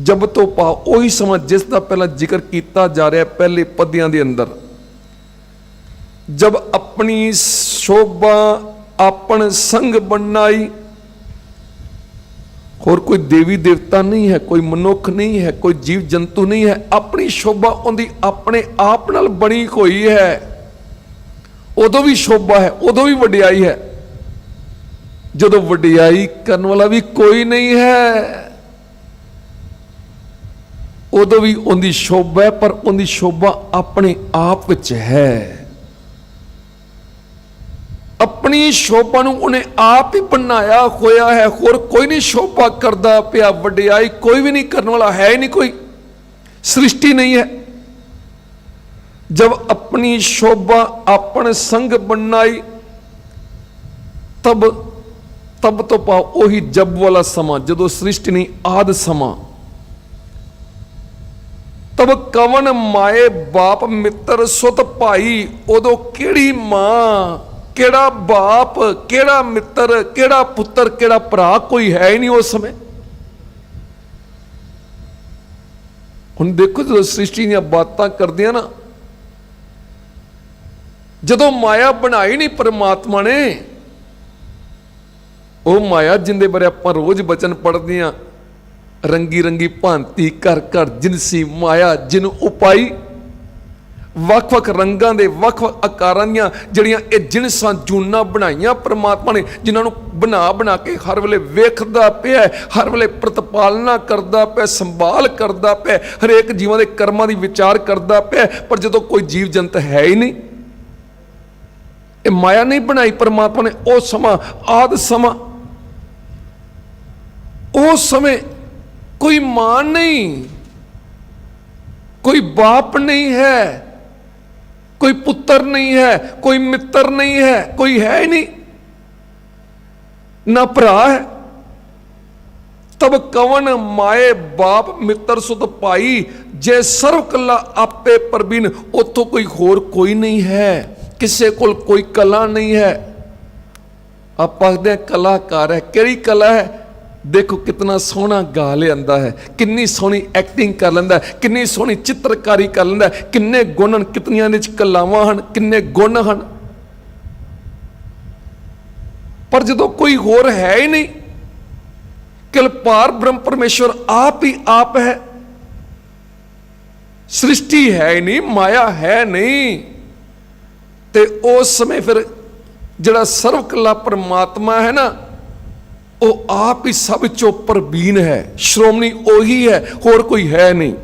जब तो पा वही समा जिसका पहला जिक्र किया जा रहा है पहले पदियां दे अंदर, जब अपनी शोभा अपन संग बनाई। और कोई देवी देवता नहीं है, कोई मनुख नहीं है, कोई जीव जंतु नहीं है, अपनी शोभा उनकी अपने आप नाल बनी हुई है। उदों भी शोभा है, उदों भी वडियाई है, जदों वडियाई करने वाला भी कोई नहीं है, उदों भी उनकी शोभा है। पर उनकी शोभा अपने आप विच है, अपनी शोभा नूं उन्हें आप ही बनाया होया है। होर कोई नहीं शोभा करदा पिया, वडियाई कोई भी नहीं करने वाला है ही नहीं, कोई सृष्टि नहीं है। जब अपनी शोभा अपन संग बनाई, तब तो पाओ वही जब वाला समा, जदों सृष्टि नहीं आद समा। तब कवन माए बाप मित्र सुत भाई, उदों केड़ी मां, केड़ा बाप, केड़ा मित्र, केड़ा पुत्र, केड़ा भरा, कोई है ही नहीं उस समय। हुण देखो जो सृष्टि दी बातां करदियां ना, जदों माया बनाई नहीं परमात्मा ने, वो माया जिंदे बारे आपां रोज बचन पढ़दे हां, रंगी रंगी भांति घर घर जिनसी माया जिन उपाई। ਵੱਖ-ਵੱਖ रंगां दे ਵੱਖ-ਵੱਖ आकारां ਦੀਆਂ ਜਿਹੜੀਆਂ ਇਹ ਜਿਨਸਾਂ ਜੂਨਾਂ ਬਣਾਈਆਂ परमात्मा ने, जिन्हां नूं बना के हर वेले वेखदा पिया, हर वेले प्रतिपालना करदा पिया, संभाल करदा पिया, हरेक जीवां दे कर्मां दी विचार करदा पिया। पर जदों कोई जीव जंत है ही नहीं, ये माया नहीं बनाई परमात्मा ने। वो समा आद समा, उस समय कोई मां नहीं, कोई बाप नहीं है, कोई पुत्र नहीं है, कोई मित्र नहीं है, कोई है ही नहीं। ना भरा है। तब कवन माए बाप मित्र सुत पाई, जे सर्व कला आपे प्रवीण। उतो कोई होर कोई नहीं है, किसी को कोई कला नहीं है। आप आखते हैं कलाकार है, केड़ी कला है? देखो कितना सोहना गा लेंदा है, कितनी सोहनी एक्टिंग कर लेंदा है, कितनी सोहनी चित्रकारी कर लेंदा है, किन्ने गुण हन, कितनियां दे कलावां हन, किन्ने गुण हन। पर जदों कोई होर है ही नहीं, केवल पार ब्रह्म परमेश्वर आप ही आप है। सृष्टि है ही नहीं, माया है नहीं, ते उस समय फिर जिहड़ा सर्व कला परमात्मा है ना, वो आप ही सब चो प्रवीण है, श्रोमणी ओही है, होर कोई है नहीं।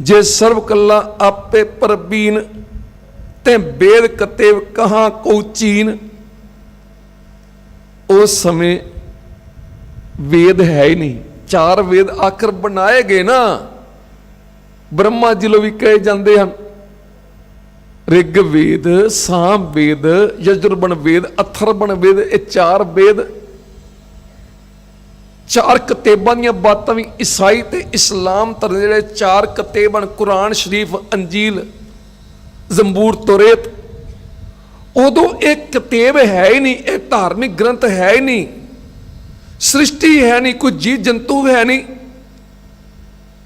जे सर्व कला आपे प्रवीण, ते वेद कतेव कहां को चीन। उस समय वेद है ही नहीं, चार वेद आखिर बनाए गए ना, ब्रह्मा जी लो भी कहे जाते हैं। ऋग्वेद, साम वेद, यजुर्वेद वेद, अथर्वण वेद, ये चार वेद, चार कतेबां दी बातां भी ईसाई ते इस्लाम धर्म जिहड़े चार कतेबन, कुरान शरीफ, अंजील, जंबूर, तौरेत, उदों एक कतेब है ही नहीं, एक धार्मिक ग्रंथ है ही नहीं, सृष्टि है नहीं, कोई जीव जंतु है नहीं,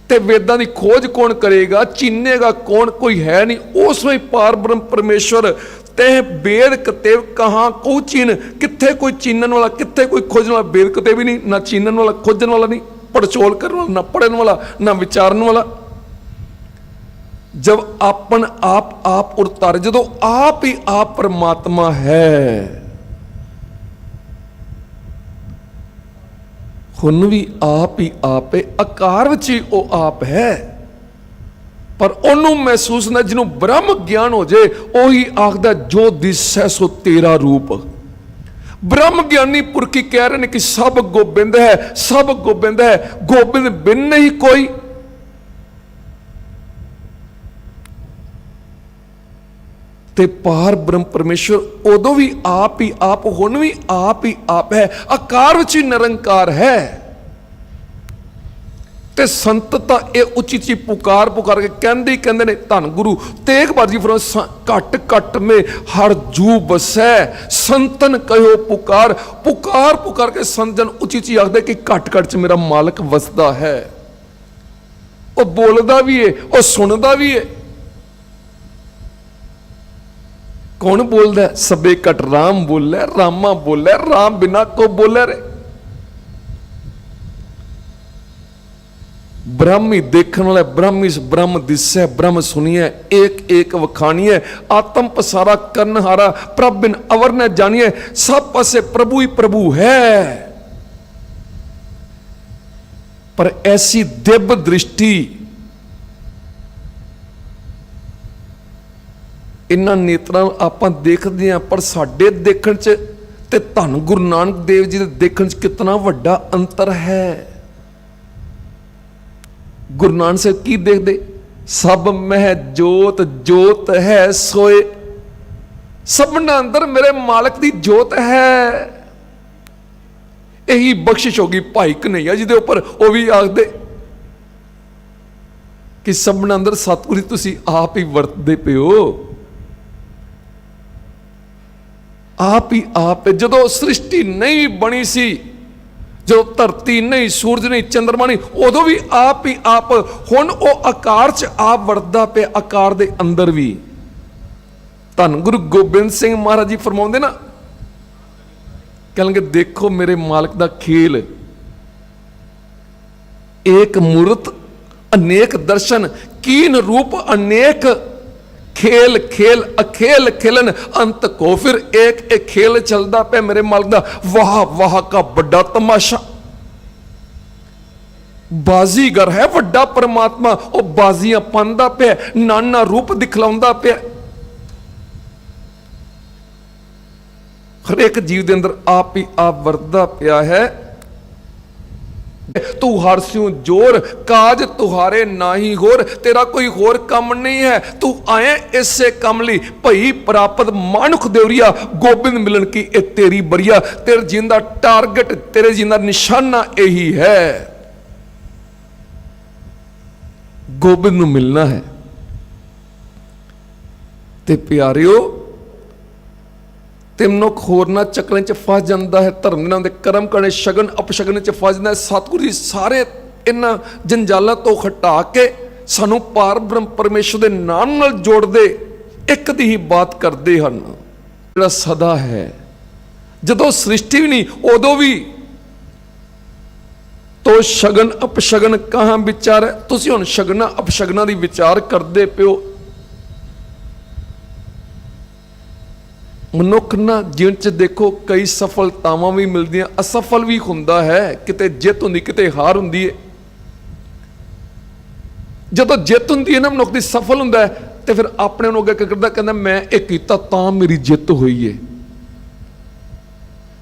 ते वेदां दी खोज कौन करेगा, चीनेगा कौन? कोई है नहीं। उसमें पार ब्रह्म परमेश्वर ते वेद कतेब कहां को चीन। कित्थे कोई चीनन वाला, कित्थे कोई खोजन वाला? वेद कतेब ही नहीं, ना चीनन वाला, खोजन वाला नहीं, पड़चोल करने वाला, ना पढ़ने वाला, ना विचारन वाला। जब अपन आप उतारे, जदों आप ही आप परमात्मा है, हुन भी आप ही आप है, आकार विच ही वो आप है। पर उन्होंने महसूस ना, जिन्हों ब्रह्म ज्ञान हो जाए, उही आखदा जो दिसै सो तेरा रूप। ब्रह्म ज्ञानी पुरखी कह रहे हैं कि सब गोबिंद है, सब गोबिंद है, गोबिंद बिन नहीं कोई। ते पार ब्रह्म परमेश्वर उदों भी आप ही आप, हुण भी आप ही आप है, आकार विच ही निरंकार है। ते संत तां इह उच्ची उच्ची पुकार पुकार के कहंदे ने, धन गुरु तेग बहादुर जी फरमाते, घट घट में हर जू बसै, संतन कहो पुकार। पुकार पुकार के संत जन उच्ची उच्ची आखदे कि घट घट च मेरा मालक वसदा है। वह बोलदा भी है, वह सुनदा भी है। कौन बोलता है? सबे कट राम बोले, रामा बोले, राम बिना को बोले रे। ब्रह्म ही देखने वाला, ब्रह्म इस ब्रह्म दिसै, ब्रह्म सुनिए, एक एक वखाणिए, आत्म पसारा करनहारा, प्रभ बिन अवर न जानिए। सब पासे प्रभु ही प्रभु है। पर ऐसी दिव्य दृष्टि इन्हां नेत्रां आपां देखदे हां, पर साडे देखण च ते धन गुरु नानक देव जी दे देखण च कितना वड्डा अंतर है। गुरु नानक साहब की देखदे? सब मह जोत जोत है सोए, सबना अंदर मेरे मालक दी जोत है। यही बख्शिश होगी भाई कन्हैया जी दे उपर। वो भी आखदे कि सबना अंदर सतगुरु तुसीं आप ही वरतदे पिओ, आप ही आप। जदों सृष्टि नहीं बनी सी, जो धरती नहीं, सूरज नहीं, चंद्रमा नहीं, उदों भी आप ही आप। हुण वो आकार च आप वरतदा पे, आकार दे अंदर भी। धन गुरु गोबिंद सिंह महाराज जी फरमाउंदे ना, कहणगे देखो मेरे मालक दा खेल, एक मूर्त अनेक दर्शन, कीन रूप अनेक खेल खेल अखेल खेलन, अंत को फिर एक एक खेल चलता पे मेरे मालिक दा। वाह वाह का बड़ा तमाशा। बाजीगर है वड्डा परमात्मा, वो बाजियां पांदा पे, नाना रूप दिखलाउंदा पे। हर एक जीव के अंदर आप ही आप वरतदा पिया है। तू हरस्यों जोर काज तुहारे नाही होर, तेरा कोई होर कम नहीं है, तू आए इससे कम ली भई प्राप्त मानुख देवरिया, गोबिंद मिलन की ए तेरी बरिया। तेरे जींदा टारगेट, तेरे जींदा निशाना यही है, गोबिंद नूं मिलना है। ते प्यारिओ ते मनुख होरना चक्करां च फस जाता है, धर्म दे नाम ते कर्म करने शगन अपशगन च फस जाता है। सतगुरु जी सारे इन्हां जंजालां तो हटा के सानू पार ब्रह्म परमेश्वर दे नाम नाल जोड़दे एक दी ही बात करदे हन, जिहड़ा सदा है। जदों सृष्टि भी नहीं उदों भी तो शगन अपशगन कहाँ विचार है। तुसीं हुण शगना अपशगना दी विचार करदे पिओ। मनुख ना जीवन च देखो कई सफलतावां भी मिलदियां, असफल भी हुंदा है, किते जित हुंदी किते हार हुंदी है। जदों जित हुंदी है ना मनुख दी सफल हुंदा है, ते फिर अपने नूं अगे करदा कहंदा मैं ये कीता तां मेरी जित होई है।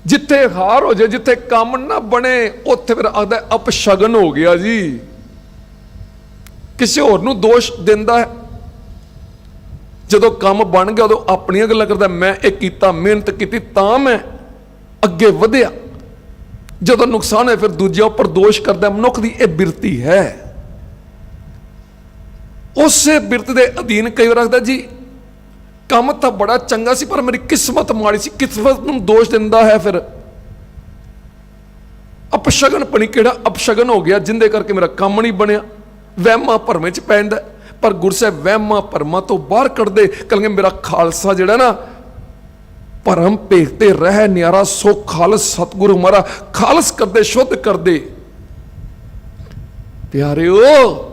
जिथे हार हो जाए, जिथे काम ना बने, उत्थे फिर आखदा अपशगन हो गया जी, किसी होर नूं दोष दिंदा है। जदों काम बन गया उदों अपनियां गल्लां करदा, मैं ये कीता मेहनत की तां मैं अगे वधिया। जदों नुकसान है फिर दूजियां उपर दोष करदा। मनुख दी ये बिरती है। उसे बिरती दे अधीन कई बार आखदा जी काम तो बड़ा चंगा सी पर मेरी किस्मत माड़ी सी, किस्मत नूं दोष दिंदा है। फिर अपशगन पनी किहड़ा अपशगन हो गया जिंदे करके मेरा काम नहीं बनया, वहमां भरमे च पैंदा। पर गुरु साहब वहमां भरमां तो बाहर कढ़दे, कहणगे मेरा खालसा जिहड़ा ना भरम भेखते रह न्यारा, सो खालस सतगुरु हमारा खालस कर दे, शुद्ध कर दे। प्यारेओ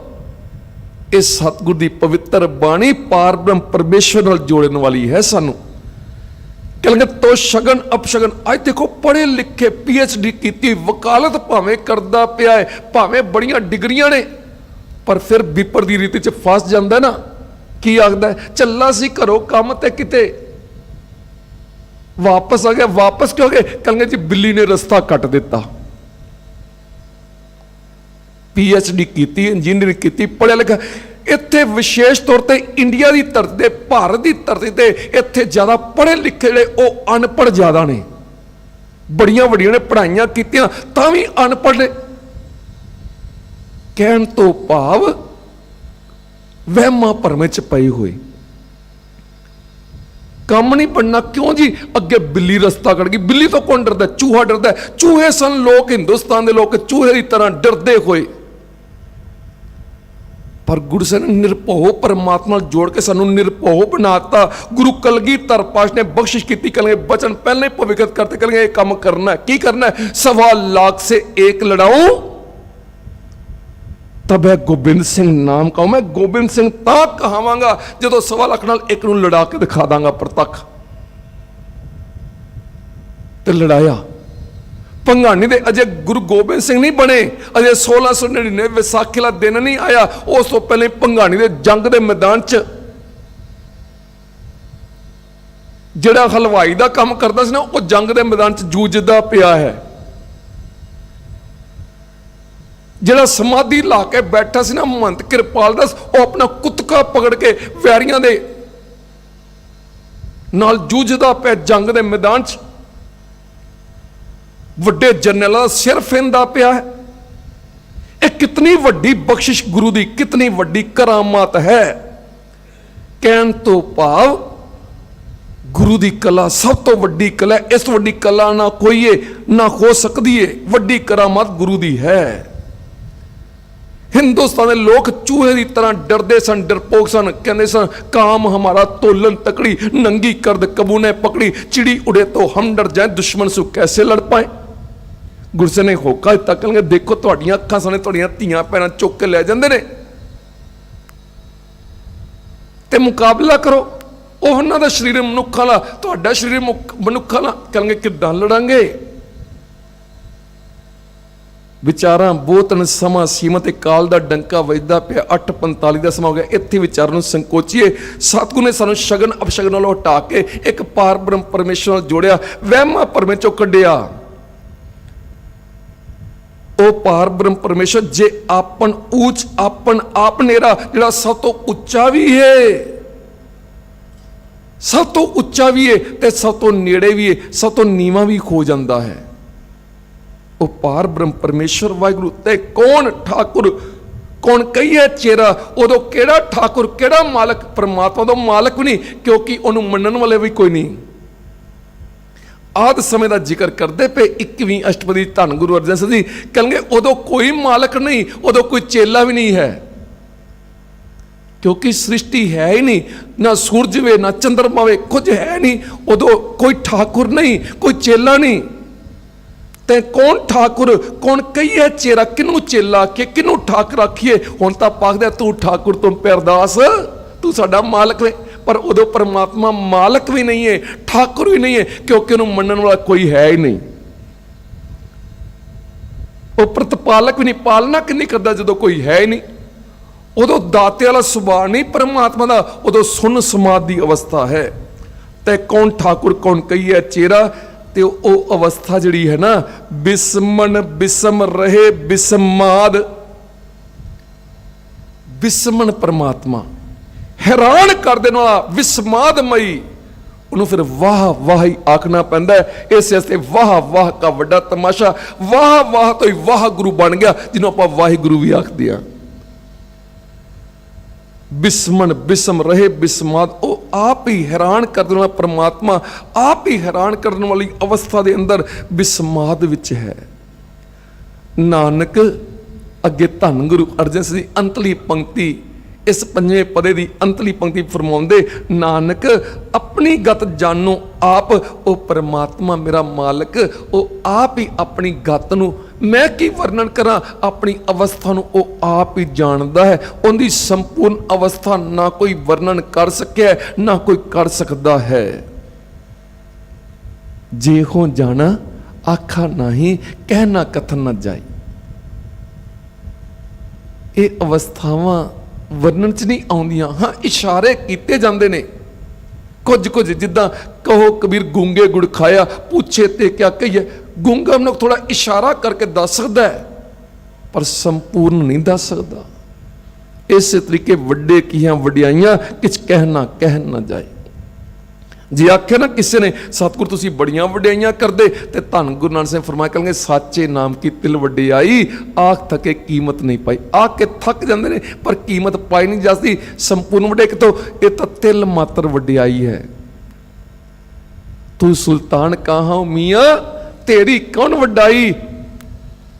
इस सतगुरु दी पवित्र बाणी पार ब्रह्म परमेश्वर नाल जोड़न वाली है सानू। कहणगे तो शगन अपशगन। आज देखो पढ़े लिखे PhD की वकालत भावें करदा पिया है, भावें बड़ियां डिग्रियां ने, पर फिर विपर दी रीति च फस जांदा ना। की आखदा चला सी घरों काम ते किते वापस आ गया। वापस क्यों गए? कहणगे जी बिल्ली ने रस्ता कट दिता। PhD की इंजीनियरिंग की पढ़िया लिखा। इत्थे विशेष तौर पर इंडिया की धरती, भारत की धरती ते इत्थे ज्यादा पढ़े लिखे जिहड़े वो अनपढ़ ज्यादा ने। बड़ियां वड्डियां ने पढ़ाइयां कीतियां तां भी अनपढ़ ने। कहण तो भाव वहमां भरमे च पई हुई, काम नहीं बनना। क्यों जी? अगे बिल्ली रस्ता कट गई। बिल्ली तो कौन डरदा? चूहा डरदा। चूहे सन लोग, हिंदुस्तान के लोग चूहे की तरह डरदे हुए। पर गुरु साहब ने निरभौ परमात्मा जोड़ के सानू निरभौ बनाता। गुरु कलगीधर पातशाह ने बख्शिश की, कहणगे बचन पहले भविगत करते, कहणगे ये काम करना है। की करना है? 1.25 लाख से एक लड़ाऊं तब है गोबिंद सिंह नाम कहूं। मैं गोबिंद सिंह तां कहावांगा जदों 1.25 लाख नाल एक नूं लड़ा के दिखा दांगा प्रतख। ते लड़ाया भंगाणी दे अजे गुरु गोबिंद सिंह नहीं बने, अजे 1699 विसाखी वाला दिन नहीं आया। उस तो पहले भंगाणी दे जंग दे मैदान च जिहड़ा हलवाई दा काम करदा सी ना, वो जंग दे मैदान च जूझदा पिया है। जिहड़ा समाधि ला के बैठा सी ना महंत किरपाल दास, वो अपना कुतका पकड़ के वैरियां दे नाल जूझदा पिया जंग दे मैदान च। वड्डे जरनैलां दा सिर फेंदा पिया है। ये कितनी वड्डी बख्शिश गुरु दी, कितनी वड्डी करामात है। कहण तो भाव गुरु दी कला सब तो वड्डी कला है। इस वड्डी कला ना कोई है ना हो सकती है। वड्डी करामात गुरु दी है। हिंदुस्तान के लोग चूहे की तरह डरते सन, डरपोक सन। कहते सन काम हमारा तोलन तकड़ी, नंगी कर्द कबू ने पकड़ी, चिड़ी उड़े तो हम डर जाए, दुश्मन से कैसे लड़ पाए। गुरसे ने होका दिता, कहंगे देखो तुहाडियां अखां सामने तुहाडियां धीआं भैणां चुक के लै जांदे ने ते मुकाबला करो। उन्हां दा शरीर मनुखां दा, तुहाडा शरीर मनुखां दा। कहंगे किदां लड़ांगे? विचारां बहुत न, समा सीमा ते काल दा डंका वजदा पिया। 8:45 का समा हो गया। इत्थे विचार नूं संकोचीए। सतगुरु ने सानूं शगन अपशगन नालों हटा के एक पार ब्रह्म परमेश्वर नाल जोड़िया, वहमां भरमे चों कढिया। ਉਹ ਪਾਰ ਬ੍ਰਹਮ ਪਰਮੇਸ਼ਰ ਜੇ ਆਪਨ ਊਚ ਆਪਨ ਆਪ ਨੇਰਾ, ਜਿਹੜਾ ਸਭ ਤੋਂ ਉੱਚਾ ਵੀ ਹੈ, ਸਭ ਤੋਂ ਉੱਚਾ ਵੀ ਹੈ ਤੇ ਸਭ ਤੋਂ ਨੇੜੇ ਵੀ ਹੈ, ਸਭ ਤੋਂ ਨੀਵਾਂ ਵੀ ਹੋ ਜਾਂਦਾ ਹੈ। ਉਹ ਪਾਰ ਬ੍ਰਹਮ ਪਰਮੇਸ਼ਰ ਵਾਹਿਗੁਰੂ ਤੇ ਕੌਣ ਠਾਕੁਰ, ਕੌਣ ਕਹੀਏ ਚੇਰਾ, ਉਦੋਂ ਕਿਹੜਾ ਠਾਕੁਰ ਕਿਹੜਾ ਮਾਲਕ, ਪਰਮਾਤਮਾ ਦਾ ਮਾਲਕ ਵੀ ਨਹੀਂ, ਕਿਉਂਕਿ ਉਹਨੂੰ ਮੰਨਣ ਵਾਲੇ ਵੀ ਕੋਈ ਨਹੀਂ। ਆਦ ਸਮੇਂ ਦਾ ਜ਼ਿਕਰ ਕਰਦੇ ਪਏ 21ਵੀਂ ਅਸ਼ਟਪਦੀ ਧੰਨ ਗੁਰੂ ਅਰਜਨ ਸਾਹਿਬ ਜੀ ਕਹਿੰਗੇ ਉਦੋਂ ਕੋਈ ਮਾਲਕ ਨਹੀਂ, ਉਦੋਂ ਕੋਈ ਚੇਲਾ ਵੀ ਨਹੀਂ ਹੈ, ਕਿਉਂਕਿ ਸ੍ਰਿਸ਼ਟੀ ਹੈ ਹੀ ਨਹੀਂ, ਨਾ ਸੂਰਜ ਵੇ ਨਾ ਚੰਦਰਮਾ ਵੇ, ਕੁਝ ਹੈ ਨਹੀਂ, ਉਦੋਂ ਕੋਈ ਠਾਕੁਰ ਨਹੀਂ, ਕੋਈ ਚੇਲਾ ਨਹੀਂ। ਤੇ ਕੌਣ ਠਾਕੁਰ, ਕੌਣ ਕਹੀਏ ਚੇਰਾ, ਕਿਹਨੂੰ ਚੇਲਾ ਆਖੀਏ, ਕਿਹਨੂੰ ਠਾਕੁਰ ਆਖੀਏ। ਹੁਣ ਤਾਂ ਪਾਖਦਾ ਤੂੰ ਠਾਕੁਰ ਤੋਂ ਪੈਰਦਾਸ, ਤੂੰ ਸਾਡਾ ਮਾਲਕ ਵੇ, ਪਰ ਉਦੋਂ ਪਰਮਾਤਮਾ ਮਾਲਕ ਵੀ ਨਹੀਂ ਹੈ, ਠਾਕੁਰ ਵੀ ਨਹੀਂ ਹੈ, ਕਿਉਂਕਿ ਉਹਨੂੰ ਮੰਨਣ ਵਾਲਾ ਕੋਈ ਹੈ ਹੀ ਨਹੀਂ। ਉਹ ਪ੍ਰਤਪਾਲਕ ਵੀ ਨਹੀਂ, ਪਾਲਣਾ ਕਿੰਨੀ ਕਰਦਾ ਜਦੋਂ ਕੋਈ ਹੈ ਹੀ ਨਹੀਂ। ਉਦੋਂ ਦਾਤੇ ਵਾਲਾ ਸੁਭਾਅ ਨਹੀਂ ਪਰਮਾਤਮਾ ਦਾ, ਉਦੋਂ ਸੁਨ ਸਮਾਧ ਦੀ ਅਵਸਥਾ ਹੈ। ਤੇ ਕੌਣ ਠਾਕੁਰ ਕੌਣ ਕਹੀਏ ਚੇਰਾ, ਤੇ ਉਹ ਅਵਸਥਾ ਜਿਹੜੀ ਹੈ ਨਾ, ਬਿਸਮਨ ਬਿਸਮ ਰਹੇ ਬਿਸਮਾਦ, ਬਿਸਮਨ ਪਰਮਾਤਮਾ ਹੈਰਾਨ ਕਰ ਦੇਣ ਵਾਲਾ ਵਿਸਮਾਦਮਈ, ਉਹਨੂੰ ਫਿਰ ਵਾਹ ਵਾਹ ਹੀ ਆਖਣਾ ਪੈਂਦਾ ਹੈ। ਇਸ ਵਾਸਤੇ ਵਾਹ ਵਾਹ ਦਾ ਵੱਡਾ ਤਮਾਸ਼ਾ, ਵਾਹ ਵਾਹ ਤੋਂ ਹੀ ਵਾਹ ਗੁਰੂ ਬਣ ਗਿਆ, ਜਿਹਨੂੰ ਆਪਾਂ ਵਾਹਿਗੁਰੂ ਵੀ ਆਖਦੇ ਆ। ਬਿਸਮਨ ਬਿਸਮ ਰਹੇ ਬਿਸਮਾਦ, ਉਹ ਆਪ ਹੀ ਹੈਰਾਨ ਕਰ ਦੇਣ ਵਾਲਾ ਪਰਮਾਤਮਾ, ਆਪ ਹੀ ਹੈਰਾਨ ਕਰਨ ਵਾਲੀ ਅਵਸਥਾ ਦੇ ਅੰਦਰ ਬਿਸਮਾਦ ਵਿੱਚ ਹੈ। ਨਾਨਕ ਅੱਗੇ ਧੰਨ ਗੁਰੂ ਅਰਜਨ ਸਾਹਿਬ ਦੀ ਅੰਤਲੀ ਪੰਕਤੀ, ਇਸ ਪੰਜਵੇਂ ਪਦੇ ਦੀ ਅੰਤਲੀ ਪੰਕਤੀ ਫਰਮਾਉਂਦੇ, ਨਾਨਕ ਆਪਣੀ ਗਤ ਜਾਣੋ ਆਪ, ਉਹ ਪਰਮਾਤਮਾ ਮੇਰਾ ਮਾਲਕ, ਉਹ ਆਪ ਹੀ ਆਪਣੀ ਗਤ ਨੂੰ, ਮੈਂ ਕੀ ਵਰਣਨ ਕਰਾਂ, ਆਪਣੀ ਅਵਸਥਾ ਨੂੰ ਉਹ ਆਪ ਹੀ ਜਾਣਦਾ ਹੈ। ਉਹਦੀ ਸੰਪੂਰਨ ਅਵਸਥਾ ਨਾ ਕੋਈ ਵਰਣਨ ਕਰ ਸਕਿਆ, ਨਾ ਕੋਈ ਕਰ ਸਕਦਾ ਹੈ। ਜੇ ਹੋ ਜਾਣਾ ਆਖਾ ਨਹੀਂ, ਕਹਿਣਾ ਕਥਨ ਨਾ ਜਾਈ। ਇਹ ਅਵਸਥਾਵਾਂ ਵਰਣਨ ਚ ਨਹੀਂ ਆਉਂਦੀਆਂ, ਹਾਂ ਇਸ਼ਾਰੇ ਕੀਤੇ ਜਾਂਦੇ ਨੇ ਕੁਝ ਕੁਝ, ਜਿੱਦਾਂ ਕਹੋ ਕਬੀਰ ਗੂੰਗੇ ਗੁੜ ਖਾਇਆ, ਪੁੱਛੇ ਤੇ ਕਿਆ ਕਹੀਏ। ਗੂੰਗਾ ਮਨੁੱਖ ਥੋੜਾ ਇਸ਼ਾਰਾ ਕਰਕੇ ਦੱਸ ਸਕਦਾ ਹੈ, ਪਰ ਸੰਪੂਰਨ ਨਹੀਂ ਦੱਸ ਸਕਦਾ। ਇਸੇ ਤਰੀਕੇ ਵੱਡੇ ਕੀਆਂ ਵਡਿਆਈਆਂ ਕਿਛ ਕਹਿ ਨਾ ਜਾਏ। ਜੇ ਆਖਿਆ ਨਾ ਕਿਸੇ ਨੇ ਸਤਿਗੁਰ ਤੁਸੀਂ ਬੜੀਆਂ ਵਡਿਆਈਆਂ ਕਰਦੇ, ਤੇ ਧੰਨ ਗੁਰੂ ਨਾਨਕ ਸਾਹਿਬ ਫਰਮਾਇਆ ਕਰਨਗੇ, ਸਾਚੇ ਨਾਮ ਕੀ ਤਿਲ ਵਡਿਆਈ, ਆਖ ਥਕੇ ਕੀਮਤ ਨਹੀਂ ਪਾਈ। ਆਖ ਕੇ ਥੱਕ ਜਾਂਦੇ ਨੇ, ਪਰ ਕੀਮਤ ਪਾਈ ਨਹੀਂ ਜਾਂਦੀ ਸੰਪੂਰਨ ਵਡਿਆਈ ਕਿਤੋਂ, ਇਹ ਤਾਂ ਤਿਲ ਮਾਤਰ ਵਡਿਆਈ ਹੈ। ਤੂੰ ਸੁਲਤਾਨ ਕਹਾਂ ਮੀਆਂ, ਤੇਰੀ ਕੌਣ ਵਡਾਈ।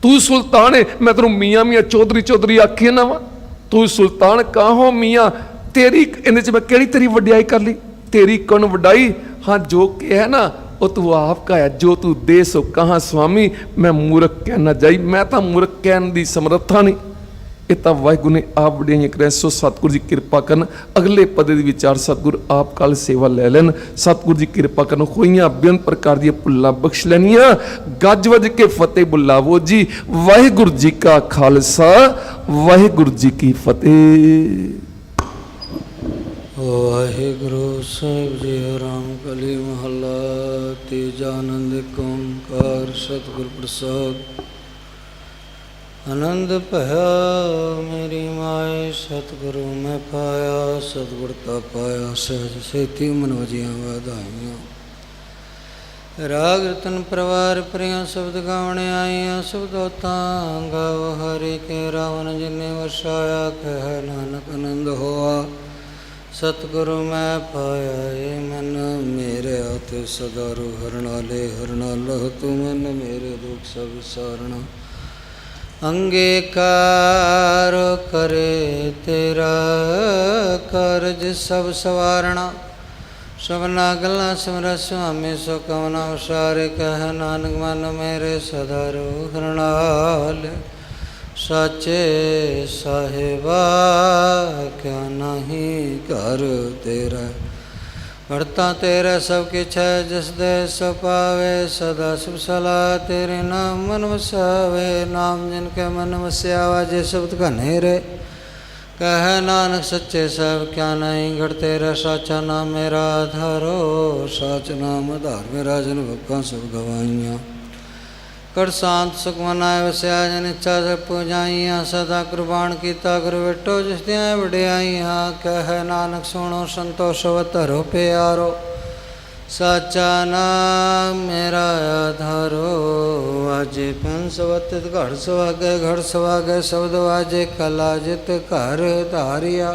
ਤੂੰ ਸੁਲਤਾਨ ਹੈ, ਮੈਂ ਤੈਨੂੰ ਮੀਆਂ ਮੀਆਂ ਚੌਧਰੀ ਚੌਧਰੀ ਆਖੀ ਨਾ ਵਾ। ਤੂੰ ਸੁਲਤਾਨ ਕਹਾਂ ਮੀਆਂ, ਤੇਰੀ ਇਹਦੇ ਚ ਮੈਂ ਕਿਹੜੀ ਤੇਰੀ ਵਡਿਆਈ ਕਰ ਲਈ, तेरी कौन वडाई। हाँ जो कह ना वो तू आप का है, जो तू दे सो कहाँ स्वामी। मैं मूर्ख कहना जाई, मैं तो मूर्ख कहने की समर्था नहीं। ये तो वाहिगुरू ने आप वडियाइयां करें। सो सतगुरु जी कृपा करन। अगले पदे दे विचार सतगुरु आप कल सेवा ले लैन। सतगुरु जी कृपा करन। होइयां बेअंत प्रकार दी भुल्लां बख्श लैनियां। गज वज के फतेह बुलावो जी। वाहिगुरू जी का खालसा, वाहिगुरू जी की फतेह। वाहिगुरु साहिब जी। राम कली महला तीजा। आनंद ओंकार सतगुर प्रसाद। आनंद भया मेरी माए, सतगुरु मैं पाया। सतगुर का पाया सहज सेती मन वजियां वाधाइयां। राग रतन परवार प्रिया शब्द गावने आईयां। शब्दोतां गाव हरि के रावण जिन्हें वसाया। कह नानक आनंद होआ सतगुरु मैं पाया। ये मन मेरे हाथ सदारू हरना ले हरना लह तू मन मेरे दुख सब सारना। अंगीकार करे तेरा कारज सब सवारना। सबना गल्लां सिमर स्वामी सो कवना उसारे। कह नानक मन मेरे सदारू हरना ले। साचे साहिबा क्या नहीं कर तेरा। बढ़ता तेरा सब किछ है जिस दे सो पावे। सदा शुभ सलाह तेरे नाम मन वसावे। नाम जिनके मन वस्या वाजे शब्द का नेरे। कह नानक सच्चे सब क्या नहीं घट तेरा। साचा नाम मेरा आधारो। साच नाम आधार मेरा जन भक्का सब गवाइयाँ। कर शांत सुख मनाए वस्या जन इच्छा से पूजाइया सदा कुर्बान कीता गुरु बेटो जिस दिया वड्याइया कह नानक सुनो संतोष अवतरो प्यारो साचा नाम मेरा आधारो आजे पंसवत घर सवागे शब्द वाजे कला जित घर धारिया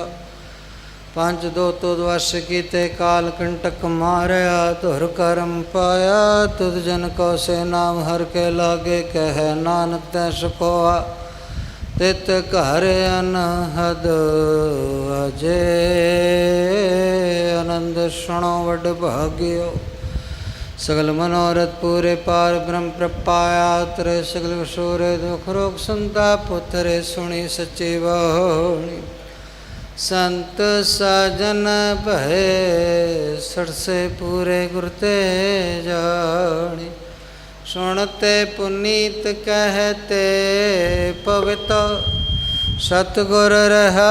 पंच दो तुद वर्ष कीते काल कंटक मारया तुर करम पाया तुद जन को से नाम हर के लागे कह नानक तै सुखोआ तित घर अनहद अजे आनंद सुनो वड भाग्यो सगल मनोरथ पूरे पार ब्रह्म प्रपाया उतरे सगल सूरे दुख रोग संताप उतरे सुनी सच्ची वाणी संत साजन भय सरसे पूरे गुरते जानी सुनते पुनीत कहते पवित्र सतगुर रहा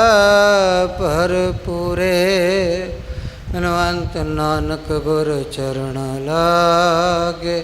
पर पूरे मनवंत नानक गुर चरण लागे।